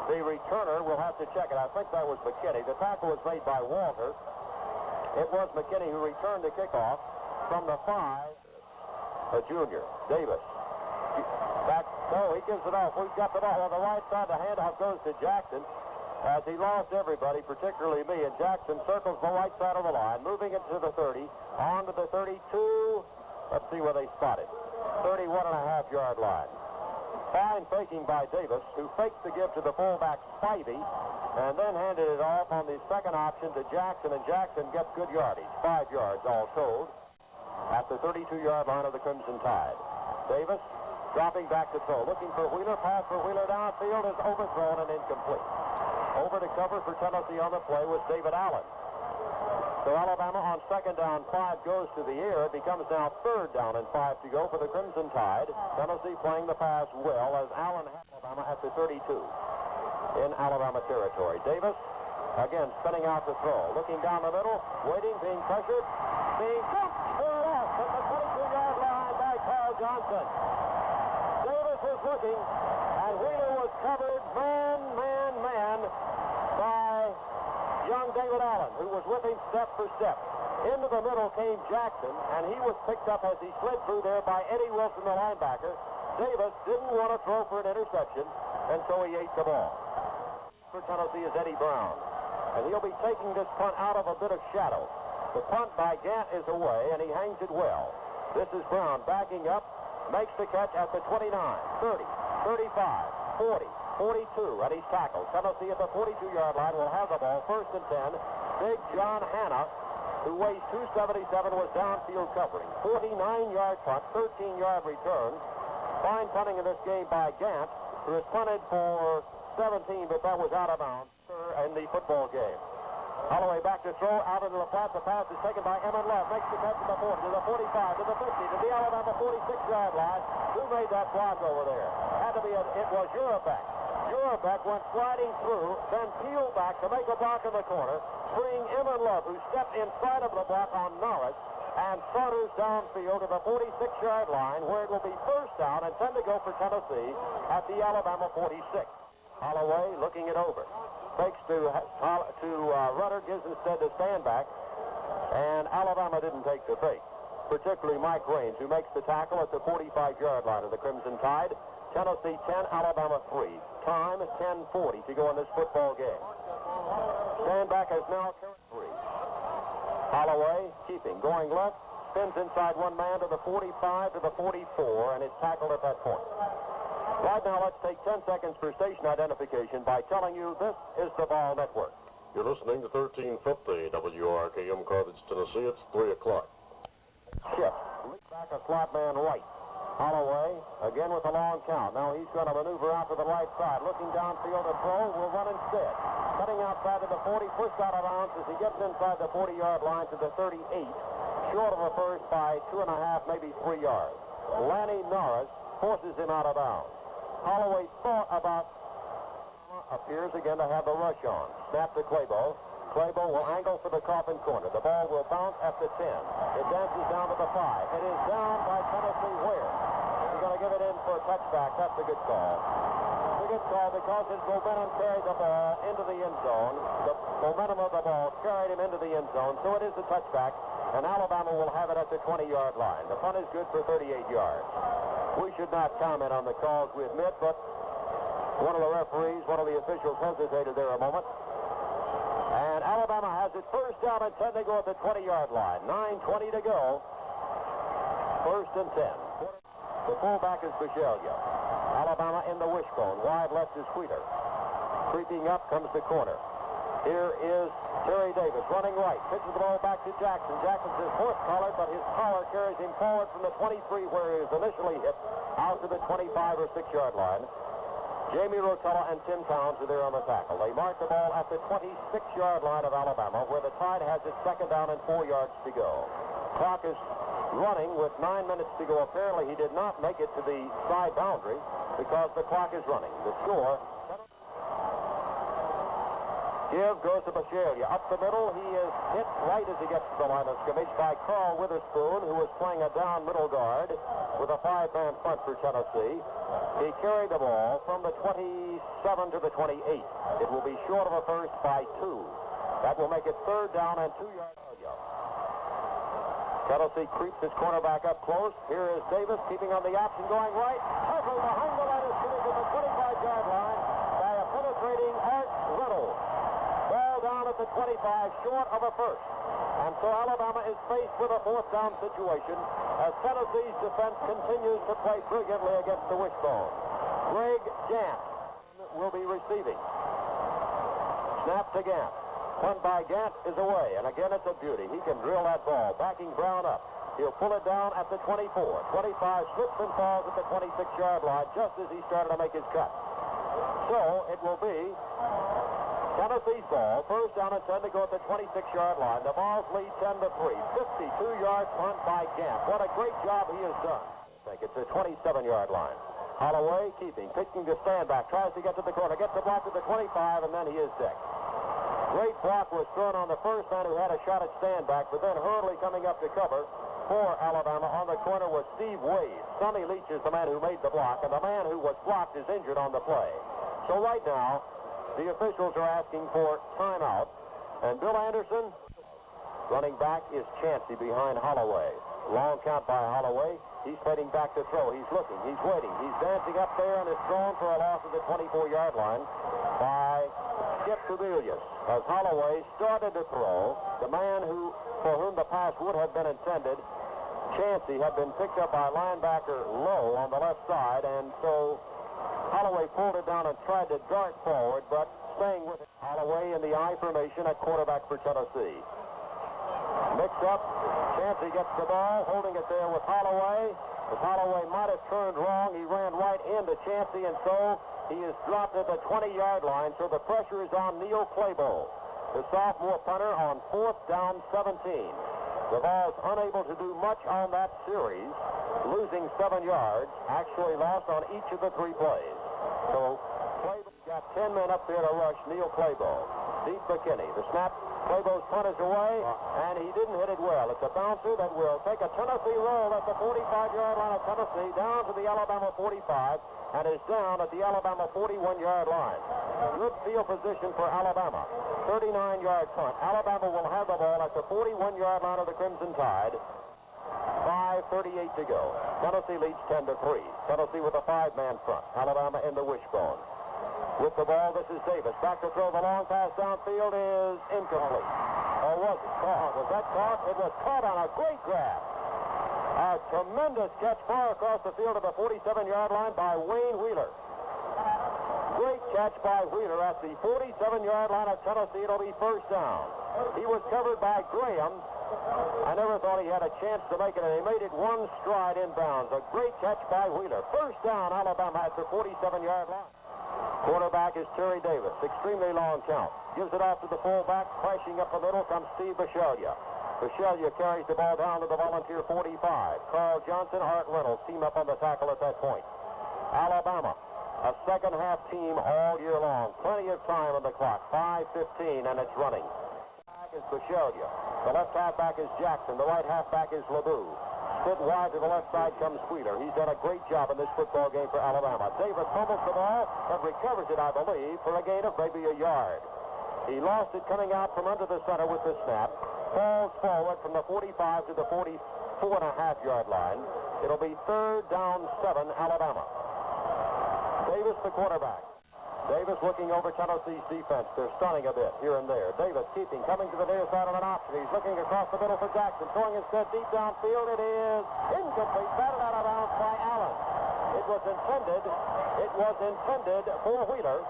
the returner. We'll have to check it. I think that was McKinney. The tackle was made by Walter. It was McKinney who returned the kickoff from the 5. A junior, Davis. Back, so he gives it off. We've got the ball on the right side. The handoff goes to Jackson. As he lost everybody, particularly me, and Jackson circles the right side of the line, moving it to the 30, on to the 32. Let's see where they spot it. 31.5-yard line. Fine faking by Davis, who faked the give to the fullback Spivey, and then handed it off on the second option to Jackson, and Jackson gets good yardage, 5 yards all told, at the 32-yard line of the Crimson Tide. Davis dropping back to throw, looking for Wheeler, pass for Wheeler downfield is overthrown and incomplete. Over to cover for Tennessee on the play was David Allen. So Alabama on 2nd down, 5 goes to the air. It becomes now 3rd down and 5 to go for the Crimson Tide. Tennessee playing the pass well as Allen has Alabama at the 32 in Alabama territory. Davis again spinning out the throw. Looking down the middle, waiting, being pressured, being jumped off at the 22-yard line by Carl Johnson. Davis was looking, and Wheeler was covered man by young David Allen, who was with him step for step. Into the middle came Jackson, and he was picked up as he slid through there by Eddie Wilson, the linebacker. Davis didn't want to throw for an interception, and so he ate the ball. For Tennessee is Eddie Brown, and he'll be taking this punt out of a bit of shadow. The punt by Gant is away, and he hangs it well. This is Brown backing up, makes the catch at the 29, 30, 35, 40, 42, and he's tackled. Tennessee at the 42-yard line will have the ball, 1st and 10. Big John Hanna, who weighs 277, was downfield covering. 49-yard punt, 13-yard return. Fine punting in this game by Gant, who has punted for 17, but that was out of bounds in the football game. Holloway back to throw, out into the flat. The pass is taken by Emmett Love. Makes the catch to the 40, to the 45, to the 50, to the Alabama 46-yard line. Who made that block over there? Had to be, it was Uribeck. Uribeck went sliding through, then peeled back to make a block in the corner, freeing Emmett Love, who stepped inside of the block on Norris, and saunters downfield to the 46-yard line, where it will be first down and 10 to go for Tennessee at the Alabama 46. Holloway looking it over. Fakes to Rudder, gives instead to Standback, and Alabama didn't take the fake, particularly Mike Raines, who makes the tackle at the 45-yard line of the Crimson Tide. Tennessee 10, Alabama 3. Time 10:40 to go in this football game. Standback has now carried 3. Holloway keeping, going left, spins inside one man to the 45 to the 44, and is tackled at that point. Right now, let's take 10 seconds for station identification by telling you this is the Ball Network. You're listening to 1350 WRKM Condredge, Tennessee. It's 3 o'clock. Shift. Back a slot man right. Holloway, again with a long count. Now he's going to maneuver out to the right side. Looking downfield to throw, will run instead. Cutting outside to the 40, pushed out of bounds as he gets inside the 40-yard line to the 38. Short of a first by 2.5, maybe 3 yards. Lanny Norris forces him out of bounds. Holloway thought about, appears again to have the rush on. Snap to Claybo. Claybo will angle for the coffin corner. The ball will bounce at the 10. It dances down to the 5. It is down by Tennessee Ware. He's going to give it in for a touchback. That's a good call. It's a good call because his momentum carried the ball into the end zone. The momentum of the ball carried him into the end zone, so it is a touchback, and Alabama will have it at the 20-yard line. The punt is good for 38 yards. We should not comment on the calls, we admit, but one of the referees, one of the officials hesitated there a moment. And Alabama has it first down and 10 to go at the 20-yard line. 9:20 to go. First and 10. The fullback is Bishalia. Alabama in the wishbone. Wide left is Wheeler. Creeping up comes the corner. Here is Terry Davis running right. Pitches the ball back to Jackson. Jackson's his horse collar, but his power carries him forward from the 23 where he was initially hit out to the 25 or 6-yard line. Jamie Rotella and Tim Towns are there on the tackle. They mark the ball at the 26-yard line of Alabama, where the Tide has its second down and 4 yards to go. Clock is running with 9 minutes to go. Apparently, he did not make it to the side boundary because the clock is running. The score, give goes to Bishalia. Up the middle, he is hit right as he gets to the line of scrimmage by Carl Witherspoon, who was playing a down middle guard with a 5-man front for Tennessee. He carried the ball from the 27 to the 28. It will be short of a first by 2. That will make it third down and 2 yards. Tennessee creeps his cornerback up close. Here is Davis keeping on the option, going right. Tackled behind the line of scrimmage at the 25-yard line by a penetrating Art Reynolds. Ball down at the 25, short of a first. And so Alabama is faced with a fourth down situation as Tennessee's defense continues to play brilliantly against the wishbone. Greg Gant will be receiving. Snap to Gant. Punt by Gant is away, and again it's a beauty. He can drill that ball, backing Brown up. He'll pull it down at the 24. 25 slips and falls at the 26-yard line just as he started to make his cut. So it will be Tennessee's ball, first down and 10 to go at the 26-yard line. The Vols lead 10-3. 52-yard punt by Gant. What a great job he has done. I think it's the 27-yard line. Holloway keeping, pitching to Standback, tries to get to the corner, gets the block to the 25, and then he is decked. Great block was thrown on the first man who had a shot at Standback, but then hurriedly coming up to cover for Alabama on the corner was Steve Wade. Sonny Leach is the man who made the block, and the man who was blocked is injured on the play. So right now, the officials are asking for timeout, and Bill Anderson, running back, is Chancey behind Holloway. Long count by Holloway. He's heading back to throw. He's looking. He's waiting. He's dancing up there and is thrown for a loss of the 24-yard line by Skip Sebelius. As Holloway started to throw, the man for whom the pass would have been intended, Chancey, had been picked up by linebacker Lowe on the left side, and so Holloway pulled it down and tried to dart forward, but staying with it. Holloway in the I formation at quarterback for Tennessee. Mixed up, Chancey gets the ball, holding it there with Holloway. If Holloway might have turned wrong, he ran right into Chancey, and so he is dropped at the 20-yard line, so the pressure is on Neil Claybo, the sophomore punter, on 4th down 17. The Vols unable to do much on that series, losing 7 yards, actually lost on each of the 3 plays. So Claybo got 10 men up there to rush Neil Claybo. Deep McKinney. The snap Claybo's punt is away, and he didn't hit it well. It's a bouncer that will take a Tennessee roll at the 45-yard line of Tennessee, down to the Alabama 45, and is down at the Alabama 41-yard line. Good field position for Alabama. 39-yard punt. Alabama will have the ball at the 41-yard line of the Crimson Tide. 5:38 to go. Tennessee leads 10-3. Tennessee with a 5-man front. Alabama in the wishbone. With the ball, this is Davis. Back to throw. The long pass downfield is incomplete. Or was it caught? Was that caught? It was caught on a great grab. A tremendous catch far across the field of the 47-yard line by Wayne Wheeler. Great catch by Wheeler at the 47-yard line of Tennessee. It'll be first down. He was covered by Graham. I never thought he had a chance to make it, and he made it one stride inbounds. A great catch by Wheeler. First down, Alabama at the 47-yard line. Quarterback is Terry Davis. Extremely long count. Gives it off to the fullback. Crashing up the middle comes Steve Bisceglia. Bisceglia carries the ball down to the Volunteer 45. Carl Johnson, Art Reynolds team up on the tackle at that point. Alabama, a second-half team all year long. Plenty of time on the clock. 5:15, and it's running. Back is Bisceglia. The left halfback is Jackson. The right halfback is LeBeau. Split wide to the left side comes Wheeler. He's done a great job in this football game for Alabama. Davis fumbles the ball, but recovers it, I believe, for a gain of maybe a yard. He lost it coming out from under the center with the snap. Falls forward from the 45 to the 44.5-yard line. It'll be third down 7, Alabama. Davis, the quarterback. Davis looking over Tennessee's defense. They're stunning a bit here and there. Davis keeping, coming to the near side on an option. He's looking across the middle for Jackson. Throwing instead deep downfield. It is incomplete. Batted out of bounds by Allen. It was intended for Wheeler.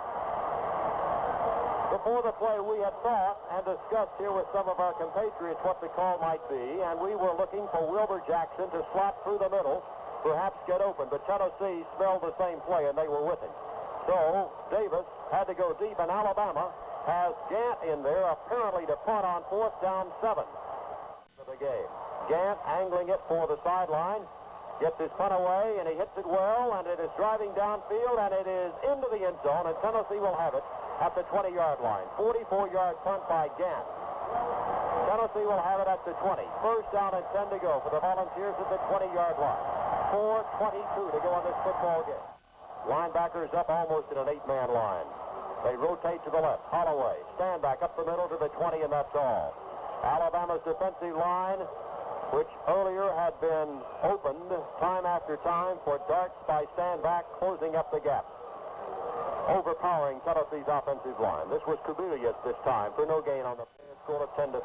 Before the play, we had thought and discussed here with some of our compatriots what the call might be, and we were looking for Wilbur Jackson to slot through the middle, perhaps get open. But Tennessee smelled the same play, and they were with him. So Davis had to go deep, and Alabama has Gant in there, apparently to punt on fourth down 7 of the game. Gant angling it for the sideline, gets his punt away, and he hits it well, and it is driving downfield, and it is into the end zone, and Tennessee will have it at the 20-yard line. 44-yard punt by Gant. Tennessee will have it at the 20. First down and 10 to go for the Volunteers at the 20-yard line. 4:22 to go on this football game. Linebackers up almost in an 8-man line. They rotate to the left. Holloway, stand back up the middle to the 20, and that's all. Alabama's defensive line, which earlier had been opened time after time for darts by Standback, closing up the gap. Overpowering Tennessee's offensive line. This was Kubilius this time for no gain on the score of 10-3.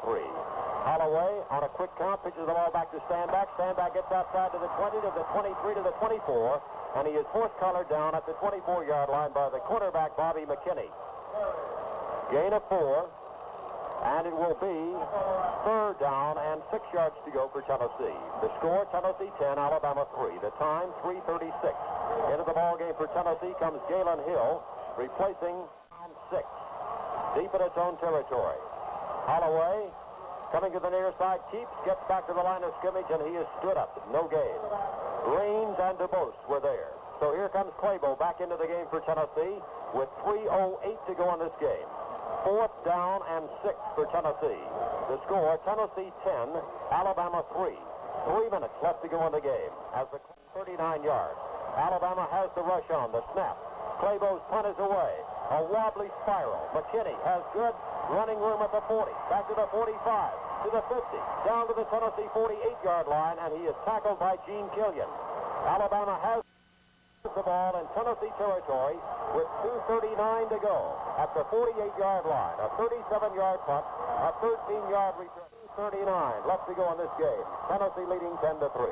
Holloway on a quick count pitches the ball back to Standback. Standback gets outside to the 20, to the 23, to the 24. And he is horse-collared down at the 24-yard line by the quarterback, Bobby McKinney. Gain of 4, and it will be third down and 6 yards to go for Tennessee. The score, Tennessee 10, Alabama 3. The time, 3:36. Into the ball game for Tennessee comes Galen Hill, replacing 6. Deep in its own territory. Holloway, coming to the near side, keeps, gets back to the line of scrimmage, and he is stood up. No gain. Raines and DeBose were there. So here comes Claybo back into the game for Tennessee with 3:08 to go in this game. Fourth down and 6 for Tennessee. The score, Tennessee 10, Alabama 3. 3 minutes left to go in the game. As the 39 yards. Alabama has the rush on. The snap. Claybo's punt is away. A wobbly spiral. McKinney has good running room at the 40. Back to the 45. To the 50, down to the Tennessee 48-yard line, and he is tackled by Gene Killian. Alabama has the ball in Tennessee territory with 2:39 to go at the 48-yard line. A 37-yard punt, a 13-yard return. 2:39 left to go in this game. Tennessee leading 10-3.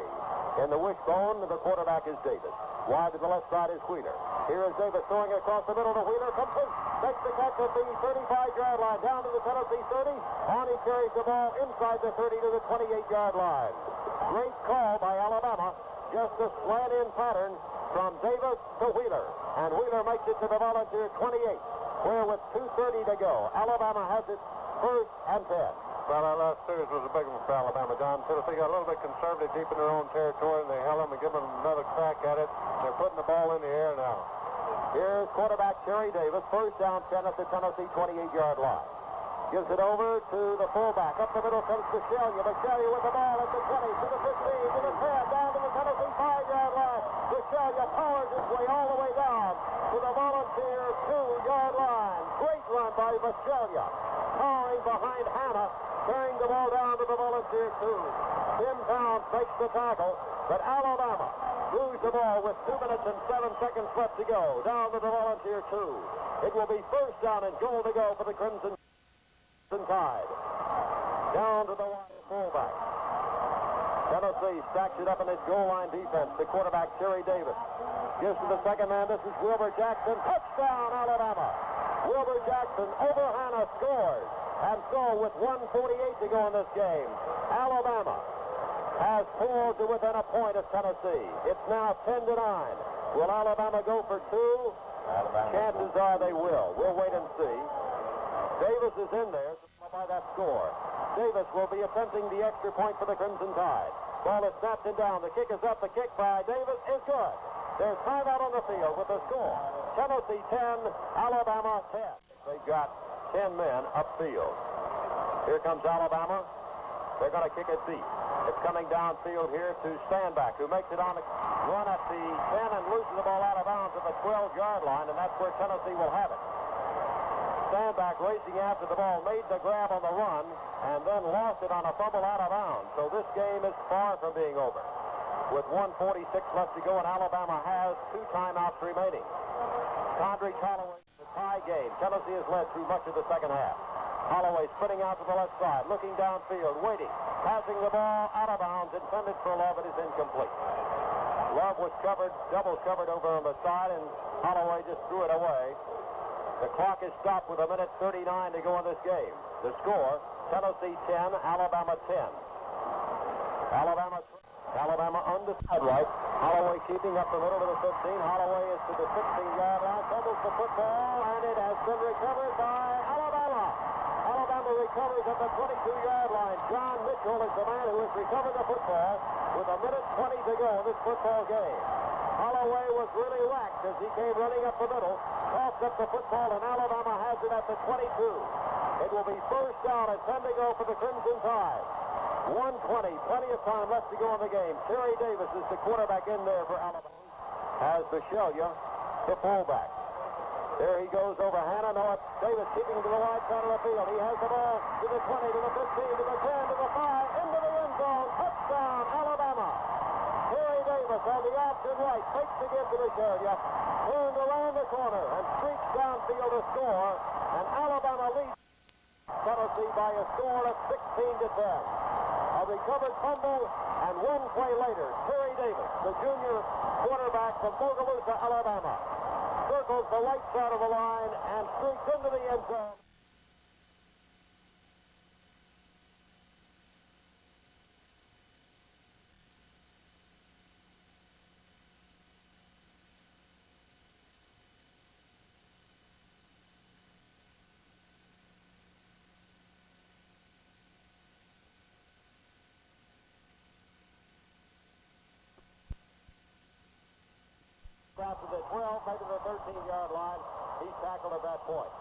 In the wishbone, the quarterback is Davis. Wide to the left side is Wheeler. Here is Davis throwing across the middle to Wheeler. Complete. Makes the catch at the 35-yard line. Down to the Tennessee 30. On he carries the ball inside the 30 to the 28-yard line. Great call by Alabama. Just a slant-in pattern from Davis to Wheeler. And Wheeler makes it to the Volunteer 28. Where with 2:30 to go, Alabama has it first and 10. Well, that last series was a big one for Alabama, John. Tennessee got a little bit conservative deep in their own territory, and they held them and give them another crack at it. They're putting the ball in the air now. Here's quarterback Terry Davis, first down 10 at the Tennessee 28-yard line. Gives it over to the fullback. Up the middle comes Bisceglia. Bisceglia with the ball at the 20, to the 15, to the 10, down to the Tennessee 5-yard line. Bisceglia powers his way all the way down to the Volunteer 2-yard line. Great run by Bisceglia. Powering behind Hannah, carrying the ball down to the Volunteer 2. Tim Towns makes the tackle, but Alabama moves the ball with 2 minutes and 7 seconds left to go. Down to the Volunteer 2. It will be first down and goal to go for the Crimson Tide. Down to the wide fullback. Tennessee stacks it up in its goal line defense. The quarterback, Terry Davis, gives to the second man. This is Wilbur Jackson. Touchdown, Alabama. Wilbur Jackson over Hannah scores. And so with 1:48 to go in this game, Alabama has pulled to within a point of Tennessee. It's now 10-9. Will Alabama go for two? Chances are they will. We'll wait and see. Davis is in there by that score. Davis will be attempting the extra point for the Crimson Tide. Ball is snapped and down. The kick is up. The kick by Davis is good. There's time out on the field with the score. Tennessee 10, Alabama 10. They've got 10 men upfield. Here comes Alabama. They're going to kick it deep. It's coming downfield here to Standback, who makes it on the run at the 10 and loses the ball out of bounds at the 12-yard line, and that's where Tennessee will have it. Standback racing after the ball, made the grab on the run, and then lost it on a fumble out of bounds. So this game is far from being over. With 1:46 left to go, and Alabama has 2 timeouts remaining. Condredge Holloway, the tie game. Tennessee has led through much of the second half. Holloway spinning out to the left side, looking downfield, waiting, passing the ball out of bounds, intended for Love. It is incomplete. Love was covered, double covered over on the side, and Holloway just threw it away. The clock is stopped with 1:39 to go in this game. The score, Tennessee 10, Alabama 10. Alabama undefeated right. Holloway keeping up the middle to the 15. Holloway is to the 16-yard line, fumbles the football, and it has been recovered by Alabama. Alabama recovers at the 22-yard line. John Mitchell is the man who has recovered the football with 1:20 to go in this football game. Holloway was really whacked as he came running up the middle, tossed up the football, and Alabama has it at the 22. It will be first down and 10 to go for the Crimson Tide. 1:20, plenty of time left to go in the game. Terry Davis is the quarterback in there for Alabama. Has Bisceglia, the fullback. There he goes over Hannah. No, it's Davis keeping to the wide side of the field. He has the ball to the 20, to the 15, to the 10, to the 5, into the end zone. Touchdown, Alabama. Terry Davis on the option right, fakes again to Bisceglia, turned around the corner and streaks downfield to score, and Alabama leads Tennessee by a score of 16-10. A recovered fumble, and one play later, Terry Davis, the junior quarterback from Bogalusa, Alabama, circles the right side of the line and streaks into the end zone. After the 12, maybe the 13-yard line, he's tackled at that point.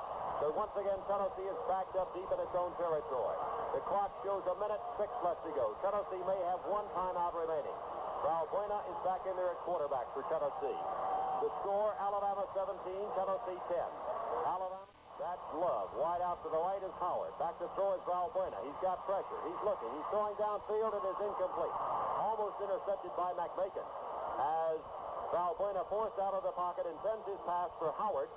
So once again, Tennessee is backed up deep in its own territory. The clock shows 1:06 left to go. Tennessee may have 1 timeout remaining. Valbuena is back in there at quarterback for Tennessee. The score, Alabama 17, Tennessee 10. Alabama, that's Love. Wide out to the right is Howard. Back to throw is Valbuena. He's got pressure. He's looking. He's throwing downfield. It is incomplete. Almost intercepted by McMakin. As Valbuena forced out of the pocket and sends his pass for Howard,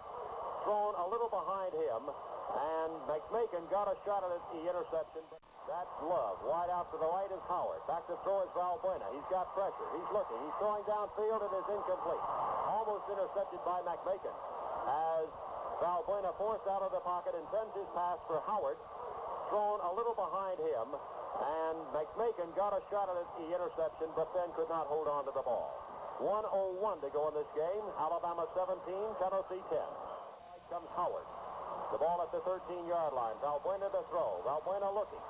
thrown a little behind him, and McMakin got a shot at the interception. That's Love. Wide out to the right is Howard. Back to throw is Valbuena. He's got pressure. He's looking. He's throwing downfield. It is incomplete. Almost intercepted by McMakin. As Valbuena forced out of the pocket and sends his pass for Howard, thrown a little behind him, and McMakin got a shot at the interception, but then could not hold on to the ball. 1:01 to go in this game. Alabama 17, Tennessee 10. Right comes Howard. The ball at the 13-yard line. Valbuena to throw. Valbuena looking.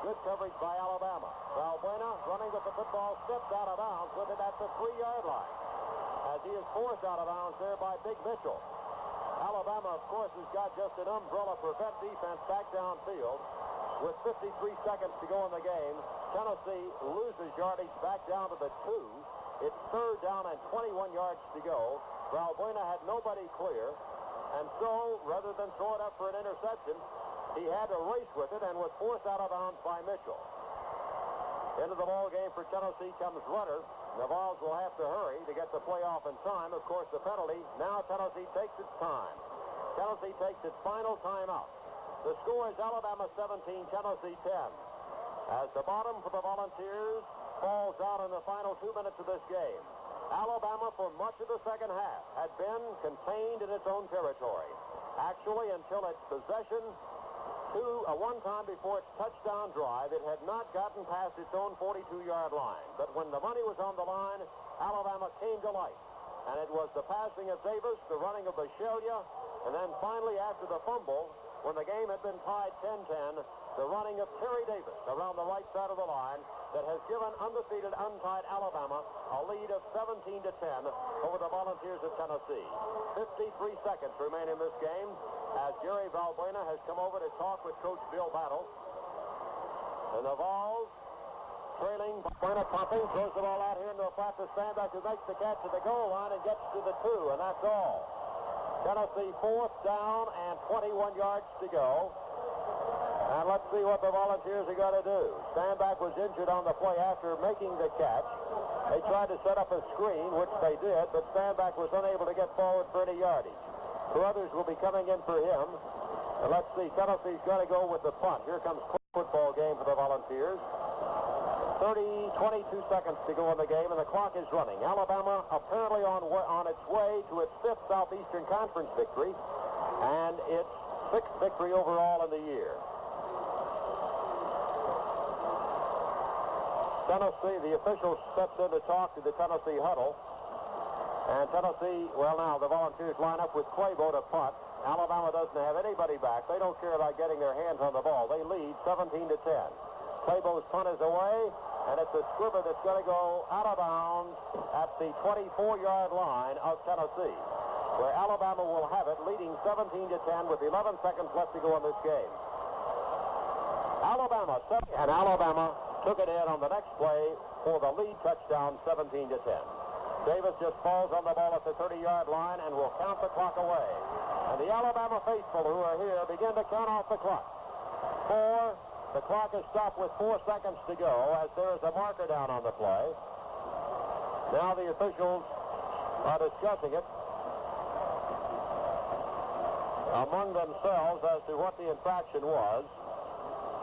Good coverage by Alabama. Valbuena running with the football, steps out of bounds with it at the 3-yard line. As he is forced out of bounds there by Big Mitchell. Alabama, of course, has got just an umbrella prevent defense back downfield. With 53 seconds to go in the game, Tennessee loses yardage back down to the 2. It's third down and 21 yards to go. Valbuena had nobody clear, and so, rather than throw it up for an interception, he had to race with it and was forced out of bounds by Mitchell. Into the ball game for Tennessee comes Rudder. The Vols will have to hurry to get the play off in time. Of course, the penalty. Now Tennessee takes its time. Tennessee takes its final timeout. The score is Alabama 17, Tennessee 10. As the bottom for the Volunteers falls out in the final 2 minutes of this game. Alabama, for much of the second half, had been contained in its own territory. Actually, until its possession one time before its touchdown drive, it had not gotten past its own 42-yard line. But when the money was on the line, Alabama came to life. And it was the passing of Davis, the running of Bashelia, and then finally after the fumble, when the game had been tied 10-10, the running of Terry Davis around the right side of the line that has given undefeated, untied Alabama a lead of 17-10 over the Volunteers of Tennessee. 53 seconds remain in this game as Jerry Valbuena has come over to talk with Coach Bill Battle. And the Vols trailing, Valbuena pumping, throws the ball out here into a flat to Sandback, who makes the catch at the goal line and gets to the 2, and that's all. Tennessee fourth down and 21 yards to go. And let's see what the Volunteers are going to do. Sandback was injured on the play after making the catch. They tried to set up a screen, which they did, but Sandback was unable to get forward for any yardage. Others will be coming in for him. And let's see, Tennessee's going to go with the punt. Here comes the football game for the Volunteers. 22 seconds to go in the game, and the clock is running. Alabama apparently on its way to its 5th Southeastern Conference victory and its 6th victory overall in the year. Tennessee, the official steps in to talk to the Tennessee huddle. And Tennessee, well now, the Volunteers line up with Quavo to punt. Alabama doesn't have anybody back. They don't care about getting their hands on the ball. They lead 17-10. Quavo's punt is away, and it's a squibber that's going to go out of bounds at the 24-yard line of Tennessee, where Alabama will have it, leading 17-10 with 11 seconds left to go in this game. Alabama took it in on the next play for the lead touchdown, 17-10. Davis just falls on the ball at the 30-yard line and will count the clock away. And the Alabama faithful who are here begin to count off the clock. 4. The clock is stopped with 4 seconds to go as there is a marker down on the play. Now the officials are discussing it among themselves as to what the infraction was.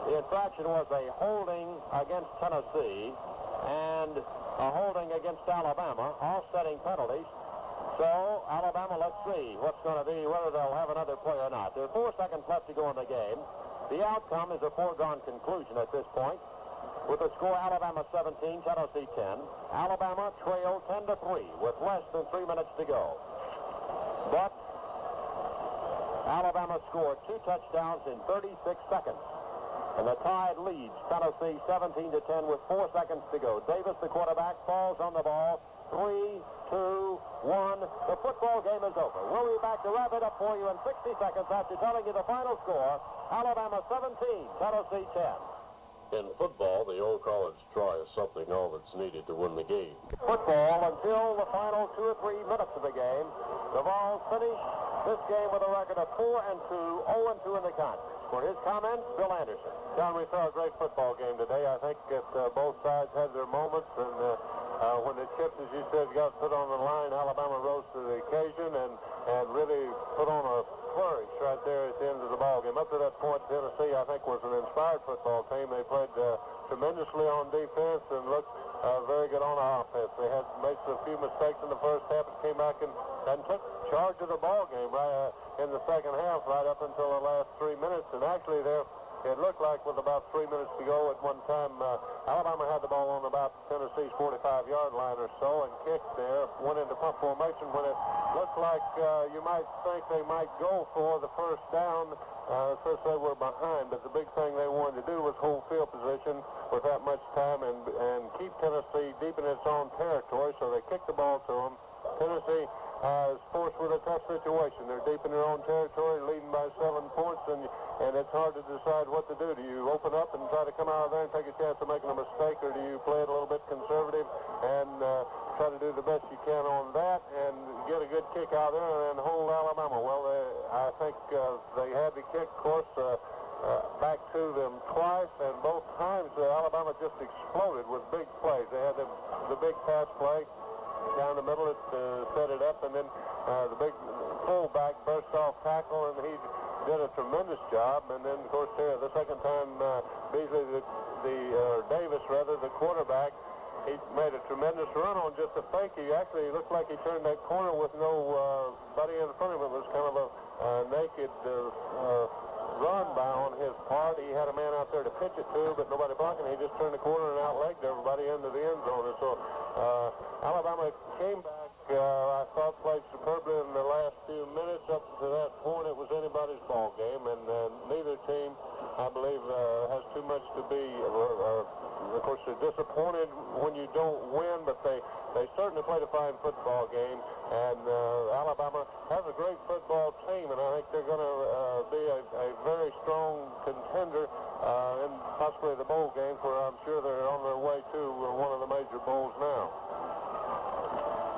The infraction was a holding against Tennessee and a holding against Alabama, offsetting penalties. So, Alabama, let's see what's going to be, whether they'll have another play or not. There are 4 seconds left to go in the game. The outcome is a foregone conclusion at this point. With the score Alabama 17, Tennessee 10. Alabama trailed 10-3 with less than 3 minutes to go. But Alabama scored 2 touchdowns in 36 seconds. And the Tide leads Tennessee 17-10 with 4 seconds to go. Davis, the quarterback, falls on the ball. 3, 2, 1. The football game is over. We'll be back to wrap it up for you in 60 seconds after telling you the final score. Alabama 17, Tennessee 10. In football, the old college try is something all that's needed to win the game. Football until the final 2 or 3 minutes of the game. The Vols finish this game with a record of 4-2, 0-2 in the conference. For his comments, Bill Anderson. John, we saw a great football game today. I think that both sides had their moments, and when the chips, as you said, got put on the line, Alabama rose to the occasion and really put on a flourish right there at the end of the ball game. Up to that point, Tennessee, I think, was an inspired football team. They played tremendously on defense and looked very good on offense. They had made a few mistakes in the first half and came back and took charge of the ball game right in the second half, right up until the last 3 minutes. And actually, it looked like with about 3 minutes to go at one time, Alabama had the ball on about Tennessee's 45-yard line or so and kicked there, went into punt formation when it looked like you might think they might go for the first down since they were behind. But the big thing they wanted to do was hold field position with that much time and keep Tennessee deep in its own territory, so they kicked the ball to them. Tennessee is forced with a tough tough situation. They're deep in their own territory, leading by 7 points, and it's hard to decide what to do. Do you open up and try to come out of there and take a chance of making a mistake, or do you play it a little bit conservative and try to do the best you can on that and get a good kick out there and hold Alabama? Well, I think they had the kick, of course, back to them twice, and both times Alabama just exploded with big plays. They had the big pass play down the middle, it set it up, and then the big fullback burst off tackle, and he did a tremendous job. And then, of course, the second time, Beasley, Davis, the quarterback, he made a tremendous run on just a fake. He actually looked like he turned that corner with nobody in front of him. It was kind of a naked run by on his part. He had a man out there to pitch it to, but nobody blocking. He just turned the corner and outlegged everybody into the end zone. And so Alabama came back, I thought, played superbly in the last few minutes. Up to that point, it was anybody's ball game, and neither team, I believe, has too much to be. Of course, they're disappointed when you don't win, but they certainly played a fine football game, and Alabama has a great football team, and I think they're going to be a very strong contender in possibly the bowl game, for I'm sure they're on their way to one of the major bowls now.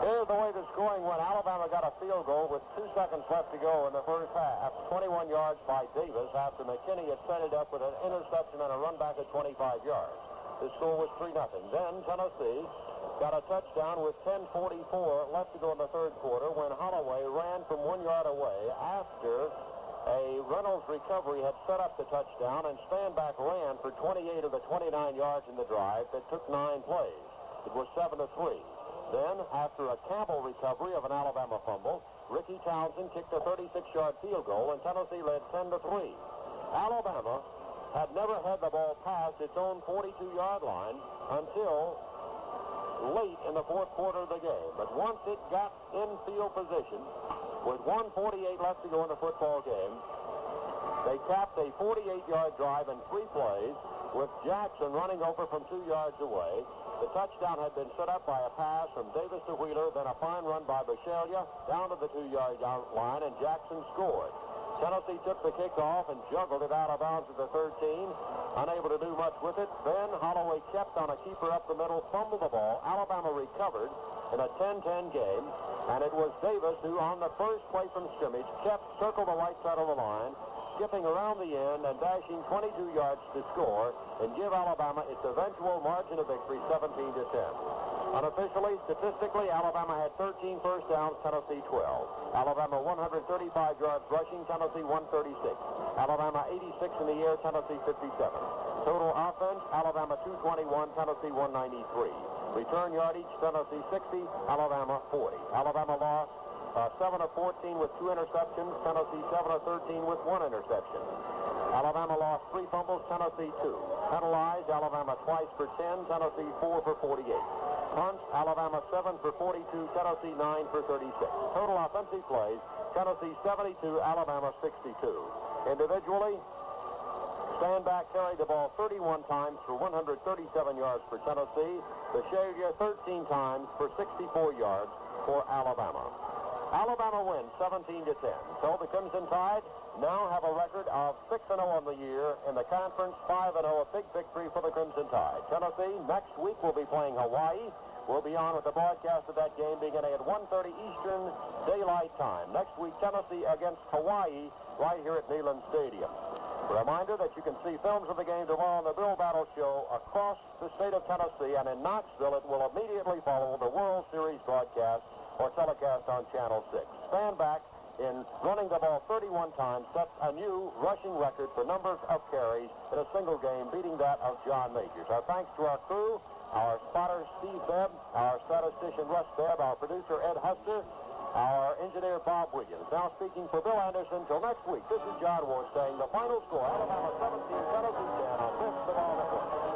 Here's the way the scoring went. Alabama got a field goal with 2 seconds left to go in the first half. 21 yards by Davis after McKinney had set it up with an interception and a run back at 25 yards. The score was 3-0. Then Tennessee got a touchdown with 10:44 left to go in the third quarter when Holloway ran from 1 yard away after a Reynolds recovery had set up the touchdown, and Standback ran for 28 of the 29 yards in the drive that took 9 plays. It was 7-3. Then, after a Campbell recovery of an Alabama fumble, Ricky Townsend kicked a 36-yard field goal, and Tennessee led 10-3. Alabama had never had the ball past its own 42-yard line until late in the fourth quarter of the game. But once it got in field position, with 1:48 left to go in the football game, they capped a 48-yard drive in 3 plays with Jackson running over from 2 yards away. The touchdown had been set up by a pass from Davis to Wheeler, then a fine run by Bishalia down to the 2-yard line, and Jackson scored. Tennessee took the kickoff and juggled it out of bounds at the 13, unable to do much with it. Then Holloway kept on a keeper up the middle, fumbled the ball. Alabama recovered in a 10-10 game, and it was Davis who, on the first play from scrimmage, circled the right side of the line, skipping around the end and dashing 22 yards to score and give Alabama its eventual margin of victory, 17-10. Unofficially, statistically, Alabama had 13 first downs, Tennessee 12. Alabama 135 yards rushing, Tennessee 136. Alabama 86 in the air, Tennessee 57. Total offense, Alabama 221, Tennessee 193. Return yardage, Tennessee 60, Alabama 40. Alabama lost 7 of 14 with 2 interceptions, Tennessee 7 of 13 with 1 interception. Alabama lost 3 fumbles, Tennessee 2. Penalized, Alabama twice for 10, Tennessee 4 for 48. Punts, Alabama 7 for 42, Tennessee 9 for 36. Total offensive plays, Tennessee 72, Alabama 62. Individually, Standback carried the ball 31 times for 137 yards for Tennessee. Bishalia 13 times for 64 yards for Alabama. Alabama wins 17-10. So the Crimson Tide now have a record of 6-0 on the year in the conference, 5-0, a big victory for the Crimson Tide. Tennessee next week will be playing Hawaii. We'll be on with the broadcast of that game beginning at 1:30 Eastern Daylight Time. Next week, Tennessee against Hawaii right here at Neyland Stadium. A reminder that you can see films of the game tomorrow on the Bill Battle Show across the state of Tennessee, and in Knoxville it will immediately follow the World Series broadcast or telecast on Channel 6. Standback, in running the ball 31 times, sets a new rushing record for numbers of carries in a single game, beating that of John Majors. Our thanks to our crew, our spotter Steve Bebb, our statistician Russ Bebb, our producer Ed Huster, our engineer Bob Williams. Now speaking for Bill Anderson, till next week, this is John Ward saying the final score, Alabama 17, Tennessee 10 on this Ball Network.